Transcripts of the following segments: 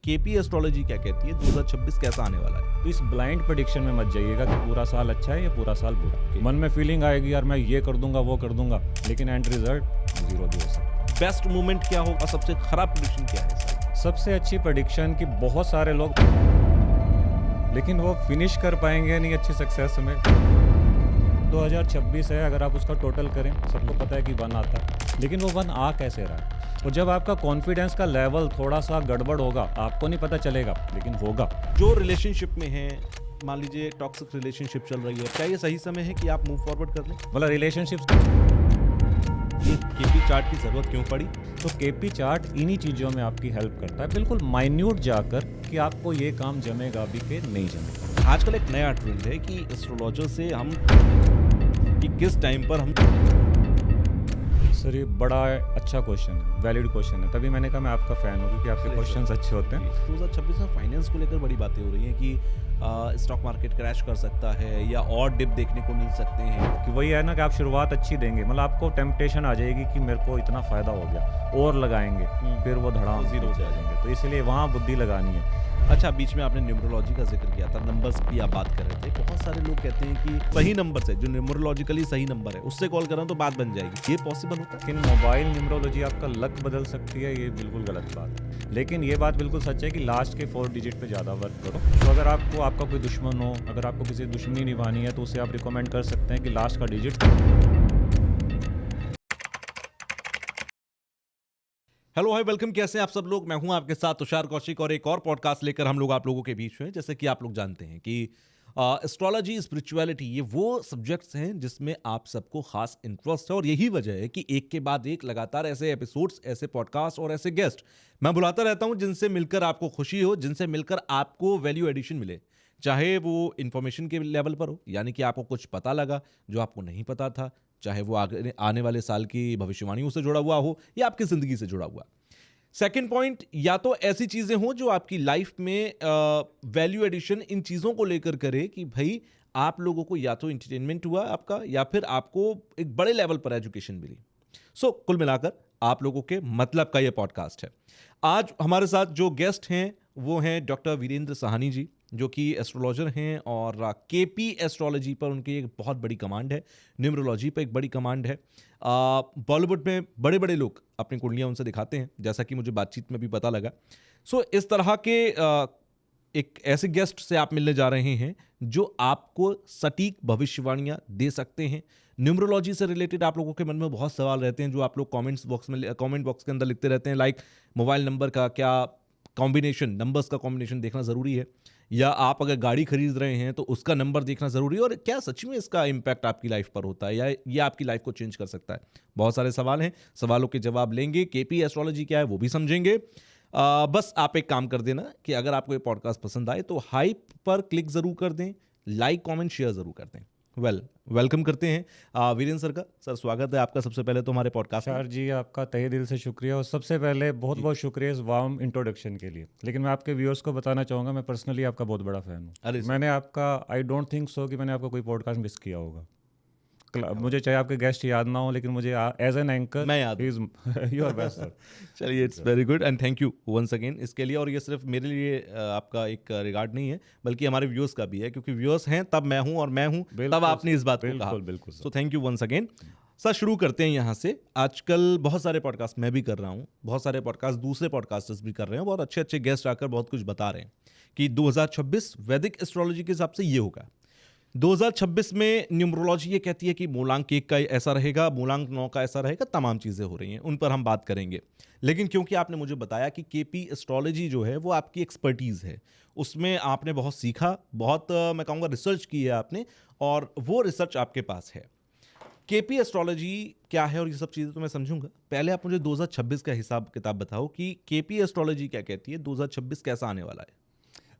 KP astrology क्या कहती है, 2026 कैसा आने वाला है? तो इस ब्लाइंड प्रेडिक्शन में मत जाइएगा कि पूरा साल अच्छा है या पूरा साल बुरा। मन में फीलिंग आएगी यार मैं ये कर दूंगा वो कर दूंगा, लेकिन एंड रिजल्ट जीरो भी हो सकता है। बेस्ट मोमेंट क्या होगा, सबसे खराब प्रेडिक्शन क्या है सर? सबसे अच्छी प्रेडिक्शन कि बहुत सारे लोग, लेकिन वो फिनिश कर पाएंगे नहीं अच्छी सक्सेस में। 2026 है, अगर आप उसका टोटल करें सबको पता है कि 1 आता है, लेकिन वो 1 आ कैसे रहा है। और जब आपका कॉन्फिडेंस का लेवल थोड़ा सा गड़बड़ होगा, आपको नहीं पता चलेगा लेकिन होगा। जो रिलेशनशिप में है, मान लीजिए टॉक्सिक रिलेशनशिप चल रही है, क्या ये सही समय है कि आप मूव फॉरवर्ड कर लें? मतलब रिलेशनशिप, ये केपी चार्ट की जरूरत क्यों पड़ी? तो केपी चार्ट इन्हीं चीज़ों में आपकी हेल्प करता है, बिल्कुल माइन्यूट जाकर कि आपको ये काम जमेगा भी कि नहीं जमेगा। आजकल एक नया ट्रेंड है कि एस्ट्रोलॉजर से हम कि किस टाइम पर हम। सर ये बड़ा अच्छा क्वेश्चन है, वैलिड क्वेश्चन है, तभी मैंने कहा मैं आपका फ़ैन हूँ क्योंकि आपके क्वेश्चंस अच्छे होते हैं। 2026 में फाइनेंस को लेकर बड़ी बातें हो रही हैं कि स्टॉक मार्केट क्रैश कर सकता है या और डिप देखने को मिल सकते हैं। कि वही है ना कि आप शुरुआत अच्छी देंगे, मतलब आपको टेम्पटेशन आ जाएगी कि मेरे को इतना फ़ायदा हो गया और लगाएंगे, फिर वो धड़ाम तो zero ज़ीरो हो जाएंगे। तो इसलिए वहाँ बुद्धि लगानी है। अच्छा, बीच में आपने न्यूमरोलॉजी का जिक्र किया था, नंबर्स की आप बात कर रहे थे। बहुत सारे लोग कहते हैं कि सही नंबर से, जो न्यूमरोलॉजिकली सही नंबर है, उससे कॉल करें तो बात बन जाएगी। ये पॉसिबल होता है? लेकिन मोबाइल न्यूमरोलॉजी आपका लक बदल सकती है, ये बिल्कुल गलत बात है। लेकिन ये बात बिल्कुल सच है कि लास्ट के 4 डिजिट पे ज़्यादा वर्क करो। तो अगर आपको आपका कोई दुश्मन हो, अगर आपको किसी दुश्मनी निभानी है, तो उसे आप रिकमेंड कर सकते हैं कि लास्ट का डिजिट। Hello hi, welcome. कैसे हैं आप सब लोग? मैं हूं आपके साथ तुषार कौशिक और एक और पॉडकास्ट लेकर हम लोग आप लोगों के बीच में। जैसे कि आप लोग जानते हैं कि एस्ट्रोलॉजी, स्पिरिचुअलिटी, ये वो सब्जेक्ट्स हैं जिसमें आप सबको खास इंटरेस्ट है, और यही वजह है कि एक के बाद एक लगातार ऐसे एपिसोड्स, ऐसे पॉडकास्ट और ऐसे गेस्ट मैं बुलाता रहता हूं जिनसे मिलकर आपको खुशी हो, जिनसे मिलकर आपको वैल्यू एडिशन मिले। चाहे वो इंफॉर्मेशन के लेवल पर हो, यानी कि आपको कुछ पता लगा जो आपको नहीं पता था, चाहे वो आने वाले साल की भविष्यवाणियों से जुड़ा हुआ हो या आपकी जिंदगी से जुड़ा हुआ। सेकंड पॉइंट, या तो ऐसी चीजें हों जो आपकी लाइफ में वैल्यू एडिशन इन चीजों को लेकर करे कि भाई आप लोगों को या तो एंटरटेनमेंट हुआ आपका, या फिर आपको एक बड़े लेवल पर एजुकेशन मिली। सो कुल मिलाकर आप लोगों के मतलब का यह पॉडकास्ट है। आज हमारे साथ जो गेस्ट हैं वो हैं डॉक्टर वीरेंद्र साहनी जी, जो कि एस्ट्रोलॉजर हैं, और केपी एस्ट्रोलॉजी पर उनकी एक बहुत बड़ी कमांड है, न्यूमरोलॉजी पर एक बड़ी कमांड है। बॉलीवुड में बड़े बड़े लोग अपनी कुंडलियां उनसे दिखाते हैं, जैसा कि मुझे बातचीत में भी पता लगा। सो इस तरह के एक ऐसे गेस्ट से आप मिलने जा रहे हैं जो आपको सटीक भविष्यवाणियां दे सकते हैं। न्यूमरोलॉजी से रिलेटेड आप लोगों के मन में बहुत सवाल रहते हैं जो आप लोग कमेंट बॉक्स के अंदर लिखते रहते हैं, लाइक मोबाइल नंबर का क्या कॉम्बिनेशन, नंबर्स का कॉम्बिनेशन देखना ज़रूरी है, या आप अगर गाड़ी खरीद रहे हैं तो उसका नंबर देखना ज़रूरी है, और क्या सच में इसका इम्पैक्ट आपकी लाइफ पर होता है या ये आपकी लाइफ को चेंज कर सकता है। बहुत सारे सवाल हैं, सवालों के जवाब लेंगे, केपी एस्ट्रोलॉजी क्या है वो भी समझेंगे। बस आप एक काम कर देना कि अगर आपको ये पॉडकास्ट पसंद आए तो हाइप पर क्लिक ज़रूर कर दें, लाइक कमेंट शेयर ज़रूर कर दें। वेलकम करते हैं वीरेंद्र सर का। सर स्वागत है आपका सबसे पहले तो हमारे पॉडकास्ट में। सर जी आपका तहे दिल से शुक्रिया, और सबसे पहले बहुत बहुत शुक्रिया इस वार्म इंट्रोडक्शन के लिए। लेकिन मैं आपके व्यूअर्स को बताना चाहूँगा, मैं पर्सनली आपका बहुत बड़ा फ़ैन हूँ। अरे मैंने आपका, आई डोंट थिंक सो कि मैंने आपका कोई पॉडकास्ट मिस किया होगा। मुझे चाहे आपके गेस्ट याद ना हो, लेकिन मुझे एज एन एंकर मैं याद यू आर बेस्ट सर। चलिए, it's very good and thank you once again इसके लिए। और ये सिर्फ मेरे लिए आपका एक रिगार्ड नहीं है, बल्कि हमारे व्यूअर्स का भी है, क्योंकि व्यूअर्स हैं तब मैं हूं, और मैं हूं तब आपने इस बात को कहा। बिल्कुल so thank you once again. Sir शुरू करते हैं यहाँ से। आजकल बहुत सारे पॉडकास्ट मैं भी कर रहा हूँ, बहुत सारे पॉडकास्ट दूसरे पॉडकास्टर्स भी कर रहे हैं, बहुत अच्छे अच्छे गेस्ट आकर बहुत कुछ बता रहे हैं कि 2026 वैदिक एस्ट्रोलॉजी के हिसाब से ये होगा। 2026 में न्यूमरोलॉजी ये कहती है कि मूलांक 1 का ऐसा रहेगा, मूलांक 9 का ऐसा रहेगा, तमाम चीज़ें हो रही हैं, उन पर हम बात करेंगे। लेकिन क्योंकि आपने मुझे बताया कि केपी एस्ट्रोलॉजी जो है वो आपकी एक्सपर्टीज़ है, उसमें आपने बहुत सीखा, बहुत मैं कहूँगा रिसर्च की है आपने, और वो रिसर्च आपके पास है। केपी एस्ट्रोलॉजी क्या है और ये सब चीज़ें तो मैं समझूंगा। पहले आप मुझे 2026 का हिसाब किताब बताओ कि केपी एस्ट्रोलॉजी क्या कहती है, 2026 कैसा आने वाला है।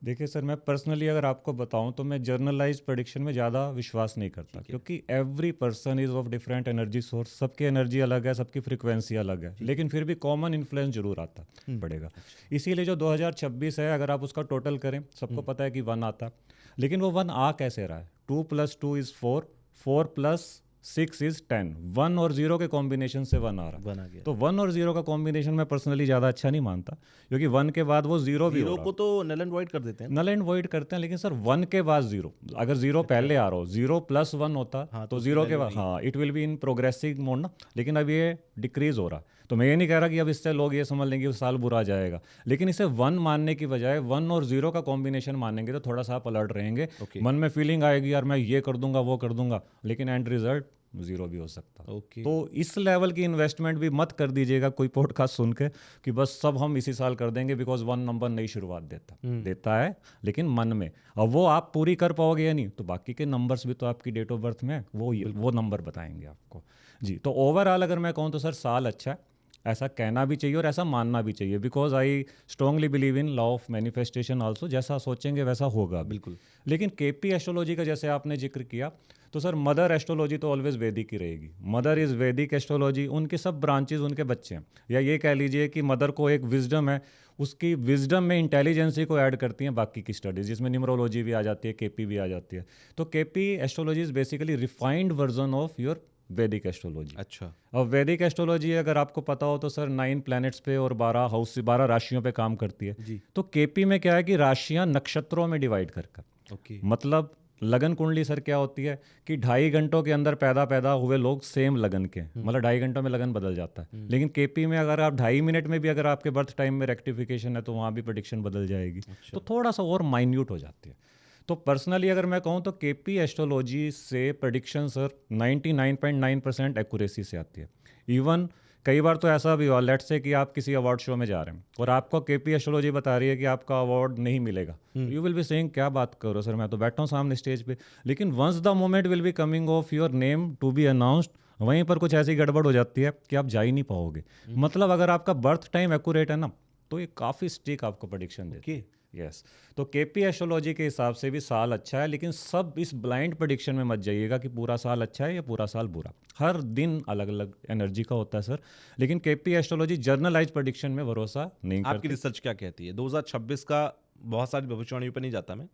देखिए सर, मैं पर्सनली अगर आपको बताऊं तो मैं जर्नलाइज प्रेडिक्शन में ज़्यादा विश्वास नहीं करता, क्योंकि every person is of different energy source, सबकी एनर्जी अलग है, सबकी फ्रीक्वेंसी अलग है, लेकिन फिर भी कॉमन इन्फ्लुएंस जरूर आता पड़ेगा। इसीलिए जो 2026 है, अगर आप उसका टोटल करें सबको पता है कि 1 आता, लेकिन वो 1 आ कैसे रहा है। 2 + 2 = 4, 4 + 6 इज 10, 1 और 0 के कॉम्बिनेशन से 1 आ रहा है। बना गया। तो 1 और 0 का कॉम्बिनेशन मैं पर्सनली ज़्यादा अच्छा नहीं मानता, क्योंकि 1 के बाद वो 0 भी हो जीरो रहा को तो नल एंड वॉइड कर देते हैं। नल एंड वॉइड करते हैं, लेकिन सर 1 के बाद 0, अगर 0 पहले आ रहा हो, 0 प्लस 1 होता हाँ, तो तो 0 उसकी के बाद, हाँ, it will be in progressive mode ना, लेकिन अब ये डिक्रीज हो रहा। तो मैं ये नहीं कह रहा कि अब इससे लोग ये समझ लेंगे कि साल बुरा जाएगा, लेकिन इसे 1 मानने की बजाय 1 और 0 का कॉम्बिनेशन मानेंगे तो थोड़ा सा आप अलर्ट रहेंगे। Okay. मन में फीलिंग आएगी यार मैं ये कर दूंगा वो कर दूंगा, लेकिन एंड रिजल्ट 0 भी हो सकता है। ओके। तो इस लेवल की इन्वेस्टमेंट भी मत कर दीजिएगा कोई पॉडकास्ट सुन के कि बस सब हम इसी साल कर देंगे, बिकॉज 1 नंबर नई शुरुआत देता है, लेकिन मन में। अब वो आप पूरी कर पाओगे या नहीं, तो बाकी के नंबर्स भी तो आपकी डेट ऑफ बर्थ में है, वो नंबर बताएंगे आपको जी। तो ओवरऑल अगर मैं कहूँ तो सर साल अच्छा है, ऐसा कहना भी चाहिए और ऐसा मानना भी चाहिए, because I strongly believe in law of manifestation also, जैसा सोचेंगे वैसा होगा। बिल्कुल। लेकिन केपी एस्ट्रोलॉजी का जैसे आपने जिक्र किया, तो सर मदर एस्ट्रोलॉजी तो ऑलवेज वैदिक ही रहेगी। मदर इज़ वैदिक एस्ट्रोलॉजी, उनके सब ब्रांचेज उनके बच्चे हैं, या ये कह लीजिए कि मदर को एक विजडम है, उसकी विजडम में इंटेलिजेंसी को ऐड करती हैं बाकी की स्टडीज़, जिसमें न्यूमरोलॉजी भी आ जाती है, केपी भी आ जाती है। तो KP astrology is basically refined version of your वैदिक एस्ट्रोलॉजी। अच्छा। अब वैदिक एस्ट्रोलॉजी अगर आपको पता हो तो सर 9 प्लैनेट्स पे और 12 हाउस 12 राशियों पे काम करती है जी। तो केपी में क्या है कि राशियां नक्षत्रों में डिवाइड कर ओके। मतलब लगन कुंडली सर क्या होती है कि 2.5 घंटों के अंदर पैदा हुए लोग सेम लगन के, मतलब 2.5 घंटों में लगन बदल जाता है। लेकिन केपी में अगर आप 2.5 मिनट में भी अगर आपके बर्थ टाइम में रेक्टिफिकेशन है तो वहाँ भी प्रेडिक्शन बदल जाएगी। तो थोड़ा सा और माइन्यूट हो जाती है। तो पर्सनली अगर मैं कहूँ तो केपी एस्ट्रोलॉजी से प्रेडिक्शन सर 99.9% एक्यूरेसी से आती है। इवन कई बार तो ऐसा भी हुआ, लेट्स से कि आप किसी अवार्ड शो में जा रहे हैं और आपको केपी एस्ट्रोलॉजी बता रही है कि आपका अवार्ड नहीं मिलेगा, यू विल बी सेइंग क्या बात करो सर, मैं तो बैठा हूँ सामने स्टेज पे। लेकिन once the moment will be coming of your name to be announced, वहीं पर कुछ ऐसी गड़बड़ हो जाती है कि आप जा ही नहीं पाओगे। मतलब अगर आपका बर्थ टाइम एक्यूरेट है ना तो ये काफ़ी स्टिक आपको प्रेडिक्शन देती है। यस तो केपी एस्ट्रोलॉजी के हिसाब से भी साल अच्छा है, लेकिन सब इस ब्लाइंड प्रेडिक्शन में मत जाइएगा कि पूरा साल अच्छा है या पूरा साल बुरा। हर दिन अलग अलग एनर्जी का होता है सर, लेकिन केपी एस्ट्रोलॉजी जर्नलाइज प्रेडिक्शन में भरोसा नहीं आपकी करती। रिसर्च क्या कहती है 2026 का? बहुत सारी भविष्यवाणियों पर नहीं जाता मैं।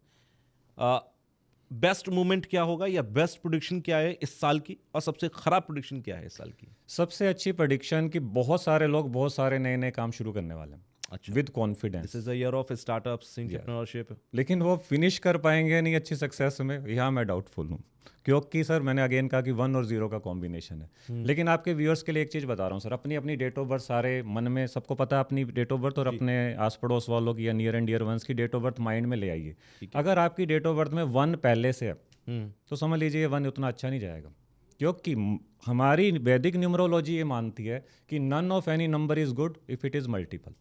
बेस्ट मूवमेंट क्या होगा या बेस्ट प्रेडिक्शन क्या है इस साल की, और सबसे खराब प्रेडिक्शन क्या है इस साल की? सबसे अच्छी प्रेडिक्शन कि बहुत सारे लोग बहुत सारे नए नए काम शुरू करने वाले हैं अच्छा। With confidence. This is a year of startups, entrepreneurship. लेकिन वो फिनिश कर पाएंगे नहीं अच्छी सक्सेस में, यहाँ मैं डाउटफुल हूँ, क्योंकि सर मैंने अगेन कहा कि 1 और 0 का कॉम्बिनेशन है। लेकिन आपके व्यूअर्स के लिए एक चीज़ बता रहा हूँ सर, अपनी अपनी डेट ऑफ बर्थ सारे मन में, सबको पता है अपनी डेट ऑफ बर्थ, और अपने आस पड़ोस वालों की या नियर एंड डियर वंस की डेट ऑफ बर्थ माइंड में ले आइए। अगर आपकी डेट ऑफ बर्थ में 1 पहले से है तो समझ लीजिए 1 उतना अच्छा नहीं जाएगा, क्योंकि हमारी वैदिक न्यूमरोलॉजी ये मानती है कि none of any number is good if it is multiple.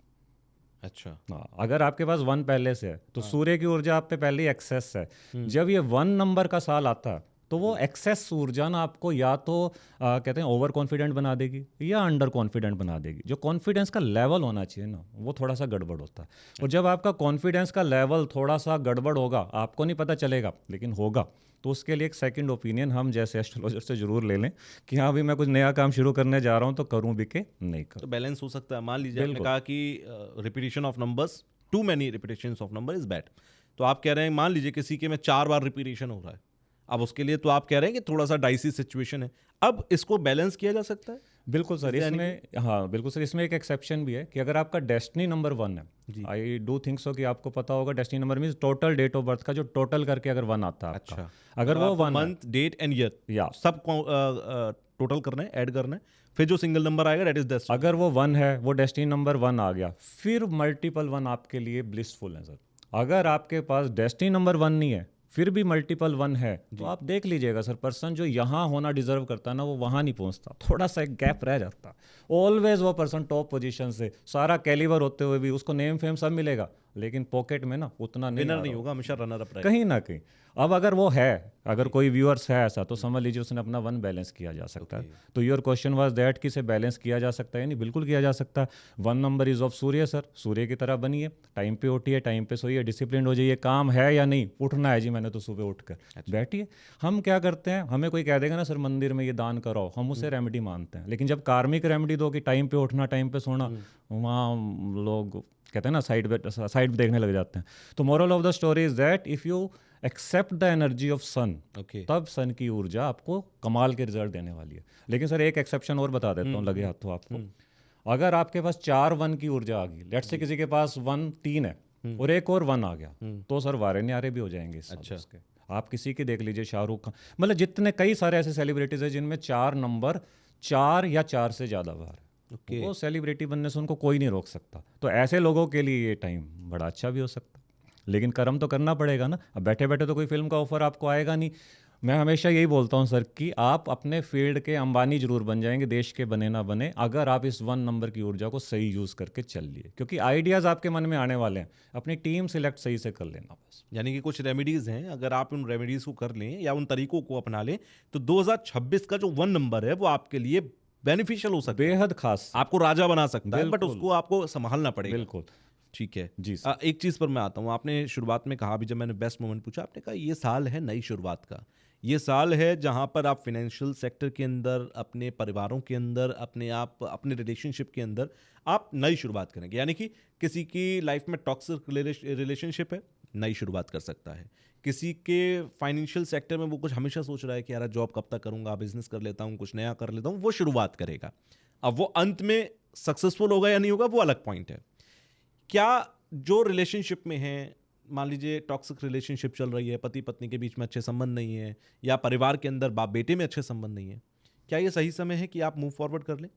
अच्छा। हाँ, अगर आपके पास 1 पहले से है तो सूर्य की ऊर्जा आप पे पहले ही एक्सेस है। जब ये 1 नंबर का साल आता है तो वो एक्सेस ऊर्जा ना आपको या तो कहते हैं ओवर कॉन्फिडेंट बना देगी या अंडर कॉन्फिडेंट बना देगी। जो कॉन्फिडेंस का लेवल होना चाहिए ना वो थोड़ा सा गड़बड़ होता है, और जब आपका कॉन्फिडेंस का लेवल थोड़ा सा गड़बड़ होगा, आपको नहीं पता चलेगा लेकिन होगा, तो उसके लिए एक सेकंड ओपिनियन हम जैसे एस्ट्रोलॉजर से जरूर ले लें कि हाँ अभी मैं कुछ नया काम शुरू करने जा रहा हूँ तो करूँ भी के नहीं तो करूँ। बैलेंस हो सकता है। मान लीजिए आपने कहा कि repetition of numbers, too many repetitions of number is bad, तो आप कह रहे हैं मान लीजिए किसी के में 4 बार रिपीटिशन हो रहा है, अब उसके लिए तो आप कह रहे हैं कि थोड़ा सा डाइसी सिचुएशन है, अब इसको बैलेंस किया जा सकता है? बिल्कुल सर, इसमें हाँ बिल्कुल सर, इसमें एक एक्सेप्शन भी है कि अगर आपका डेस्टिनी नंबर 1 है, आई डू थिंक सो कि आपको पता होगा destiny number means total date of birth का जो टोटल करके अगर 1 आता है आपका, अगर वो 1 मंथ, डेट एंड ईयर या सब टोटल करना है, ऐड करना है, फिर जो सिंगल नंबर आएगा दैट इज डेस्टिनी। अगर वो 1 है, वो डेस्टिनी नंबर 1 आ गया, फिर मल्टीपल 1 आपके लिए ब्लिसफुल है सर। अगर आपके पास डेस्टिनी नंबर 1 नहीं है फिर भी मल्टीपल 1 है तो आप देख लीजिएगा सर, पर्सन जो यहाँ होना डिजर्व करता है ना वो वहाँ नहीं पहुँचता, थोड़ा सा एक गैप रह जाता। ऑलवेज वो पर्सन टॉप पोजीशन से सारा कैलिबर होते हुए भी उसको नेम फेम सब मिलेगा, लेकिन पॉकेट में ना उतना विनर नहीं होगा, हमेशा रनर अप रहेगा कहीं ना कहीं। अब अगर वो है, अगर कोई व्यूअर्स है ऐसा, तो समझ लीजिए उसने अपना 1 बैलेंस किया जा सकता है। तो योर क्वेश्चन वाज दैट कि से बैलेंस किया जा सकता है? नहीं, बिल्कुल किया जा सकता है। 1 number is of Surya sir, सूर्य की तरह बनिए, टाइम पे उठिए, टाइम पे सोइए, डिसिप्लिन हो जाइए, काम है या नहीं, उठना है जी मैंने तो सुबह उठकर बैठिए। हम क्या करते हैं, हमें कोई कह देगा ना सर मंदिर में ये दान कराओ, हम उसे रेमेडी मानते हैं, लेकिन जब कार्मिक रेमेडी दो कि टाइम पे उठना टाइम पे सोना, वहाँ लोग कहते हैं ना साइड देखने लग जाते हैं। तो moral of the story is that if you accept the energy of sun, okay. तब सन की ऊर्जा आपको कमाल के रिजल्ट देने वाली है। लेकिन सर एक एक्सेप्शन और बता देता हूँ लगे हाथों आपको। अगर आपके पास 4 वन की ऊर्जा आ गई, लेट से किसी के पास 1 3 है और एक और 1 आ गया, तो सर वारे न्यारे भी हो जाएंगे इस साल अच्छा। उसके। आप किसी की देख लीजिए, शाहरुख खान, मतलब जितने कई सारे ऐसे सेलिब्रिटीज हैं जिनमें 4 नंबर 4 या 4 से ज़्यादा बार है। ओके। वो सेलिब्रिटी बनने से उनको कोई नहीं रोक सकता। तो ऐसे लोगों के लिए ये टाइम बड़ा अच्छा भी हो सकता है, लेकिन कर्म तो करना पड़ेगा ना। अब बैठे बैठे तो कोई फिल्म का ऑफर आपको आएगा नहीं। मैं हमेशा यही बोलता हूँ सर कि आप अपने फील्ड के अंबानी जरूर बन जाएंगे, देश के बने ना बने, अगर आप इस 1 नंबर की ऊर्जा को सही यूज़ करके चल लिए। क्योंकि आइडियाज़ आपके मन में आने वाले हैं, अपनी टीम सिलेक्ट सही से कर लेना बस। यानी कि कुछ रेमेडीज हैं, अगर आप उन रेमेडीज को कर लें या उन तरीकों को अपना लें तो 2026 का जो 1 नंबर है वो आपके लिए बेनिफिशियल हो सकता है, बेहद खास। आपको राजा बना सकता है, बट बिल्कुल। उसको आपको संभालना पड़ेगा। बिल्कुल ठीक है जी सर। एक चीज़ पर मैं आता हूँ। आपने शुरुआत में कहा, अभी जब मैंने बेस्ट मोमेंट पूछा, आपने कहा ये साल है नई शुरुआत का। ये साल है जहाँ पर आप फाइनेंशियल सेक्टर के अंदर, अपने परिवारों के अंदर, अपने आप अपने रिलेशनशिप के अंदर आप नई शुरुआत करेंगे। यानी कि किसी की लाइफ में टॉक्सिक रिलेशनशिप है, नई शुरुआत कर सकता है। किसी के फाइनेंशियल सेक्टर में वो कुछ हमेशा सोच रहा है कि यार जॉब कब तक करूँगा, बिजनेस कर लेता हूँ, कुछ नया कर लेता हूँ, वो शुरुआत करेगा। अब वो अंत में सक्सेसफुल होगा या नहीं होगा वो अलग पॉइंट है। क्या जो रिलेशनशिप में है, मान लीजिए टॉक्सिक रिलेशनशिप चल रही है, पति पत्नी के बीच में अच्छे संबंध नहीं है, या परिवार के अंदर बाप बेटे में अच्छे संबंध नहीं है, क्या ये सही समय है कि आप मूव फॉरवर्ड कर लें?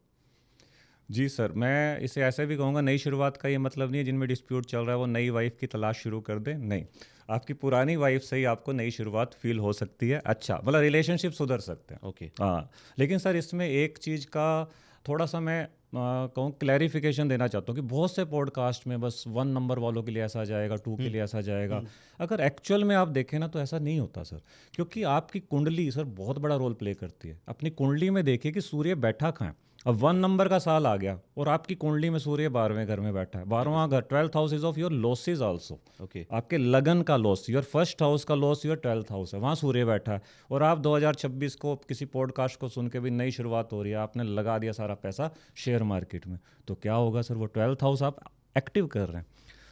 जी सर, मैं इसे ऐसे भी कहूँगा, नई शुरुआत का ये मतलब नहीं है जिनमें डिस्प्यूट चल रहा है वो नई वाइफ की तलाश शुरू कर दें। नहीं, आपकी पुरानी वाइफ से ही आपको नई शुरुआत फील हो सकती है। अच्छा, मतलब रिलेशनशिप सुधर सकते हैं। ओके। हाँ, लेकिन सर इसमें एक चीज़ का थोड़ा सा मैं कहूँ क्लैरिफिकेशन देना चाहता हूँ कि बहुत से पॉडकास्ट में बस 1 नंबर वालों के लिए ऐसा जाएगा, 2 के लिए ऐसा जाएगा। अगर एक्चुअल में आप देखें ना तो ऐसा नहीं होता सर, क्योंकि आपकी कुंडली सर बहुत बड़ा रोल प्ले करती है। अपनी कुंडली में देखिए कि सूर्य बैठा कहाँ है। अब 1 नंबर का साल आ गया और आपकी कुंडली में सूर्य 12वें घर में बैठा है। 12वां घर 12th house is of your losses also. Okay. आपके लगन का लॉस, योर फर्स्ट हाउस का लॉस योर 12th हाउस है, वहाँ सूर्य बैठा है। और आप 2026 को किसी पॉडकास्ट को सुन के भी नई शुरुआत हो रही है, आपने लगा दिया सारा पैसा शेयर मार्केट में, तो क्या होगा सर? वो 12th हाउस आप एक्टिव कर रहे हैं।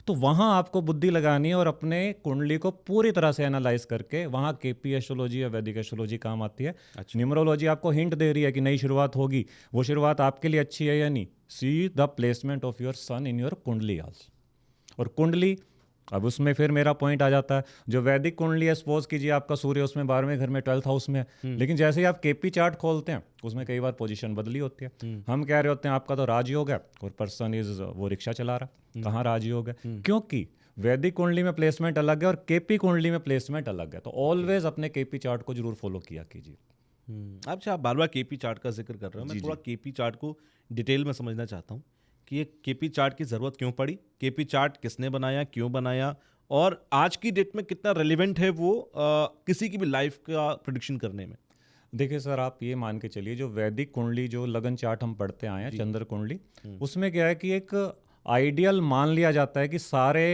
तो वहाँ आपको बुद्धि लगानी है और अपने कुंडली को पूरी तरह से एनालाइज करके, वहाँ केपी एस्ट्रोलॉजी या वैदिक एस्ट्रोलॉजी काम आती है। अच्छा। न्यूमरोलॉजी आपको हिंट दे रही है कि नई शुरुआत होगी, वो शुरुआत आपके लिए अच्छी है या नहीं। See the placement of your son in your कुंडली आल्सो। और कुंडली, अब उसमें फिर मेरा पॉइंट आ जाता है, जो वैदिक कुंडली है, सपोज कीजिए आपका सूर्य उसमें 12वें घर में 12th हाउस में है, लेकिन जैसे ही आप केपी चार्ट खोलते हैं उसमें कई बार पोजीशन बदली होती है। हम कह रहे होते हैं आपका तो राजयोग है और पर्सन इज वो रिक्शा चला रहा, कहाँ राजयोग है? क्योंकि वैदिक कुंडली में प्लेसमेंट अलग है और केपी कुंडली में प्लेसमेंट अलग है। तो ऑलवेज अपने केपी चार्ट को जरूर फॉलो किया कीजिए। अच्छा, आप बार बार केपी चार्ट का जिक्र कर रहे हो, मैं थोड़ा केपी चार्ट को डिटेल में समझना चाहता हूँ कि ये केपी चार्ट की ज़रूरत क्यों पड़ी, केपी चार्ट किसने बनाया, क्यों बनाया, और आज की डेट में कितना रेलिवेंट है वो किसी की भी लाइफ का प्रेडिक्शन करने में। देखिए सर, आप ये मान के चलिए जो वैदिक कुंडली, जो लगन चार्ट हम पढ़ते आए हैं, चंद्र कुंडली, उसमें क्या है कि एक आइडियल मान लिया जाता है कि सारे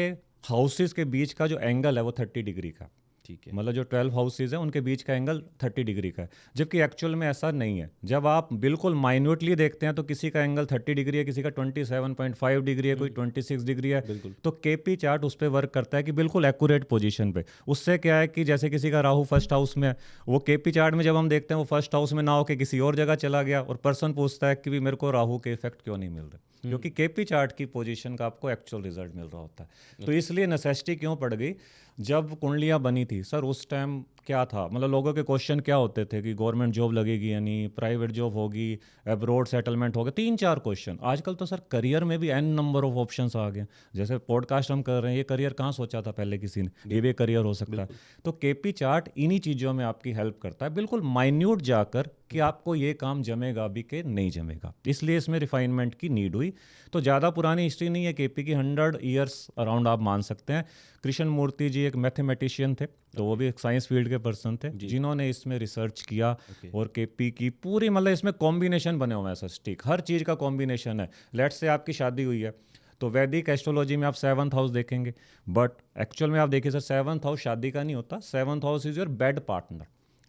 हाउसेस के बीच का जो एंगल है वो 30 डिग्री का। ठीक है। मतलब जो 12 हाउसेज हैं उनके बीच का एंगल 30 डिग्री का है, जबकि एक्चुअल में ऐसा नहीं है। जब आप बिल्कुल माइन्यूटली देखते हैं तो किसी का एंगल 30 डिग्री है, किसी का 27.5 डिग्री है, कोई 26 डिग्री है। तो केपी चार्ट उस पर वर्क करता है कि बिल्कुल एक्यूरेट पोजीशन पे। उससे क्या है कि जैसे किसी का राहु फर्स्ट हाउस में है, वो केपी चार्ट में जब हम देखते हैं वो फर्स्ट हाउस में ना होकर किसी और जगह चला गया, और पर्सन पूछता है कि भी मेरे को राहु के इफेक्ट क्यों नहीं मिल रहे, क्योंकि केपी चार्ट की पोजीशन का आपको एक्चुअल रिजल्ट मिल रहा होता है। तो इसलिए नेसेसिटी क्यों पड़ गई? जब कुंडलियाँ बनी थी सर, उस टाइम क्या था, मतलब लोगों के क्वेश्चन क्या होते थे कि गवर्नमेंट जॉब लगेगी या नहीं, प्राइवेट जॉब होगी, एब्रोड सेटलमेंट होगा, 3-4 क्वेश्चन। आजकल तो सर करियर में भी एन नंबर ऑफ ऑप्शंस आ गए। जैसे पॉडकास्ट हम कर रहे हैं, ये करियर कहाँ सोचा था पहले किसी ने, ये भी करियर हो सकता है। तो केपी चार्ट इन्हीं चीज़ों में आपकी हेल्प करता है, बिल्कुल माइन्यूट जाकर कि आपको ये काम जमेगा भी कि नहीं जमेगा। इसलिए इसमें रिफाइनमेंट की नीड हुई। तो ज़्यादा पुरानी हिस्ट्री नहीं है केपी की, 100 ईयर्स अराउंड आप मान सकते हैं। कृष्ण मूर्ति जी एक मैथमेटिशियन थे, तो वो भी एक साइंस फील्ड के पर्सन थे जिन्होंने इसमें रिसर्च किया। और केपी की पूरी, मतलब इसमें कॉम्बिनेशन बने हुए हैं सर, स्टिक हर चीज़ का कॉम्बिनेशन है। लेट्स से आपकी शादी हुई है तो वैदिक एस्ट्रोलॉजी में आप 7th हाउस देखेंगे, बट एक्चुअल में आप देखिए सर 7th हाउस शादी का नहीं होता, 7th house is your bed partner.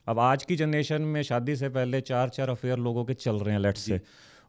अब आज की जनरेशन में शादी से पहले 4-4 अफेयर लोगों के चल रहे हैं, लेट्स से,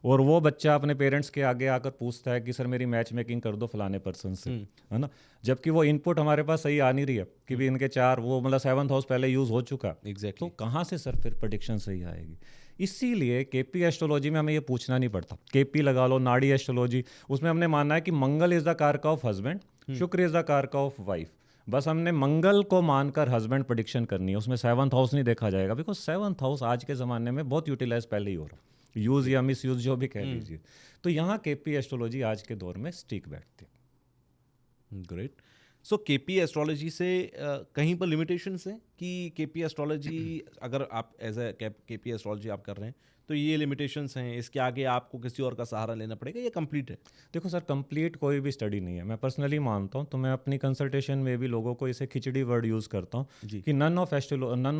और वो बच्चा अपने पेरेंट्स के आगे आकर पूछता है कि सर मेरी मैच मेकिंग कर दो फलाने पर्सन से, है ना, जबकि वो इनपुट हमारे पास सही आ नहीं रही है कि भी इनके 4 वो मतलब 7th हाउस पहले यूज़ हो चुका। एग्जैक्टली। तो कहाँ से सर फिर प्रेडिक्शन सही आएगी? इसीलिए केपी एस्ट्रोलॉजी में हमें ये पूछना नहीं पड़ता। केपी लगा लो, नाड़ी एस्ट्रोलॉजी, उसमें हमने माना है कि मंगल इज द कारक ऑफ हस्बैंड, शुक्र इज द कारक ऑफ वाइफ। बस हमने मंगल को मानकर हस्बैंड प्रेडिक्शन करनी है, उसमें 7th हाउस नहीं देखा जाएगा, बिकॉज 7th हाउस आज के ज़माने में बहुत यूटिलाइज पहले ही हो रहा, यूज़ या मिस यूज़ जो भी कह लीजिए। तो यहाँ केपी एस्ट्रोलॉजी आज के दौर में स्टिक बैठती है। ग्रेट। सो केपी एस्ट्रोलॉजी से कहीं पर लिमिटेशंस हैं कि केपी एस्ट्रोलॉजी अगर आप एज ए केपी एस्ट्रोलॉजी आप कर रहे हैं तो ये लिमिटेशंस हैं, इसके आगे आपको किसी और का सहारा लेना पड़ेगा, ये कंप्लीट है? देखो सर, कंप्लीट कोई भी स्टडी नहीं है, मैं पर्सनली मानता हूँ, तो मैं अपनी कंसल्टेशन में भी लोगों को इसे खिचड़ी वर्ड यूज़ करता हूँ कि none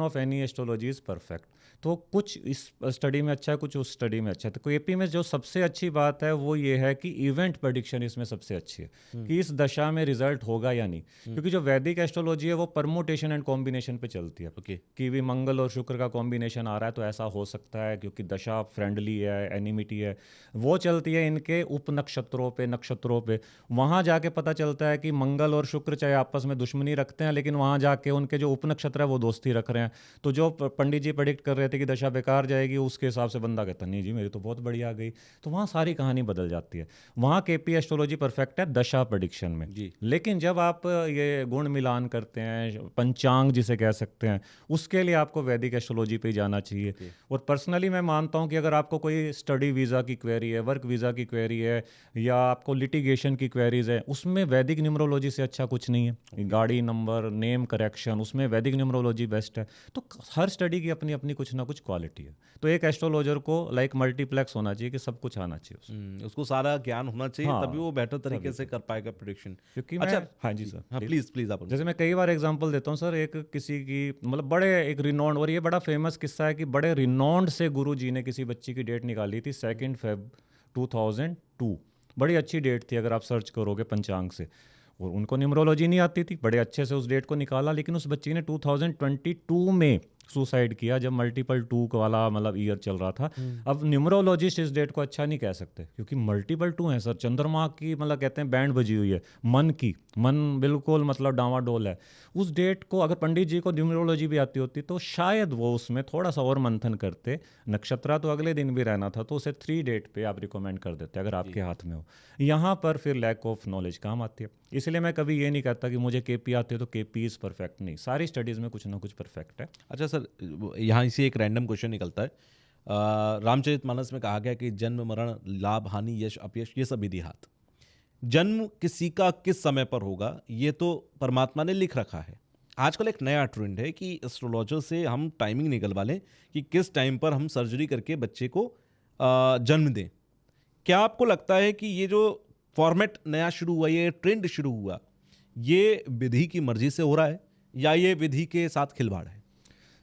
of any astrology is perfect. तो कुछ इस स्टडी में अच्छा है, कुछ उस स्टडी में अच्छा है। तो केपी में जो सबसे अच्छी बात है वो ये है कि इवेंट प्रेडिक्शन इसमें सबसे अच्छी है कि इस दशा में रिजल्ट होगा या नहीं, क्योंकि जो वैदिक एस्ट्रोलॉजी है वो परमोटेशन एंड कॉम्बिनेशन पे चलती है। ओके। कि भी मंगल और शुक्र का कॉम्बिनेशन आ रहा है तो ऐसा हो सकता है, क्योंकि दशा फ्रेंडली है, एनिमिटी है, वो चलती है इनके उप नक्षत्रों पे। वहाँ जाके पता चलता है कि मंगल और शुक्र चाहे आपस में दुश्मनी रखते हैं, लेकिन वहाँ जाके उनके जो उप नक्षत्र है वो दोस्ती रख रहे हैं। तो जो पंडित जी प्रेडिक्ट कर रहे थे कि दशा बेकार जाएगी, उसके हिसाब से बंदा कहता नहीं जी मेरी तो बहुत बढ़िया आ गई। तो वहाँ सारी कहानी बदल जाती है। वहाँ केपी एस्ट्रोलॉजी परफेक्ट है दशा प्रेडिक्शन में जी। लेकिन जब आप ये गुण मिलान करते हैं, पंचांग जिसे कह सकते हैं, उसके लिए आपको वैदिक एस्ट्रोलॉजी पे ही जाना चाहिए। और पर्सनली मैं मानता हूँ कि अगर आपको कोई स्टडी वीज़ा की क्वेरी है, वर्क वीज़ा की क्वेरी है, या आपको लिटिगेशन की क्वेरीज है, उसमें वैदिक न्यूमरोलॉजी से अच्छा कुछ नहीं है। गाड़ी नंबर, नेम करेक्शन, उसमें वैदिक न्यूमरोलॉजी बेस्ट है। तो हर स्टडी की अपनी अपनी कुछ ना कुछ क्वालिटी है। तो एक एस्ट्रोलॉजर को लाइक मल्टीप्लेक्स होना चाहिए कि सब कुछ आना चाहिए उसको। उसको सारा ज्ञान होना चाहिए, हाँ, तभी वो बेटर तरीके से कर पाएगा प्रेडिक्शन। क्योंकि अच्छा, मैं हाँ जी सर, हाँ प्लीज आप। जैसे मैं कई बार एग्जांपल देता हूँ सर, एक किसी की मतलब बड़े एक रिनॉन्ड, और ये बड़ा फेमस किस्सा है कि बड़े रिनॉन्ड से गुरु जी ने किसी बच्ची की डेट निकाली थी 2 Feb 2002। बड़ी अच्छी डेट थी अगर आप सर्च करोगे पंचांग से, और उनको न्यूमरोलॉजी नहीं आती थी, बड़े अच्छे से उस डेट को निकाला, लेकिन उस बच्ची ने 2022 में सुसाइड किया, जब मल्टीपल 2 वाला मतलब ईयर चल रहा था। अब न्यूमरोलॉजिस्ट इस डेट को अच्छा नहीं कह सकते क्योंकि मल्टीपल 2 है सर, चंद्रमा की मतलब कहते हैं बैंड बजी हुई है, मन बिल्कुल मतलब डावाडोल है। उस डेट को अगर पंडित जी को न्यूमरोलॉजी भी आती होती तो शायद वो उसमें थोड़ा सा और मंथन करते, नक्षत्रा तो अगले दिन भी रहना था, तो उसे 3 डेट पे आप रिकमेंड कर देते अगर आपके हाथ में हो। यहाँ पर फिर लैक ऑफ नॉलेज काम आती है। इसलिए मैं कभी ये नहीं कहता कि मुझे केपी आती है तो केपी इज़ परफेक्ट, नहीं, सारी स्टडीज़ में कुछ ना कुछ परफेक्ट है। अच्छा सर, यहाँ से एक रैंडम क्वेश्चन निकलता है। रामचरितमानस में कहा गया कि जन्म मरण लाभ हानि यश अपयश ये सब विधि हाथ। जन्म किसी का किस समय पर होगा ये तो परमात्मा ने लिख रखा है। आजकल एक नया ट्रेंड है कि एस्ट्रोलॉजर से हम टाइमिंग निकलवा लें कि किस टाइम पर हम सर्जरी करके बच्चे को जन्म दें। क्या आपको लगता है कि ये जो फॉर्मेट नया शुरू हुआ, ये ट्रेंड शुरू हुआ, ये विधि की मर्जी से हो रहा है या ये विधि के साथ खिलवाड़ है?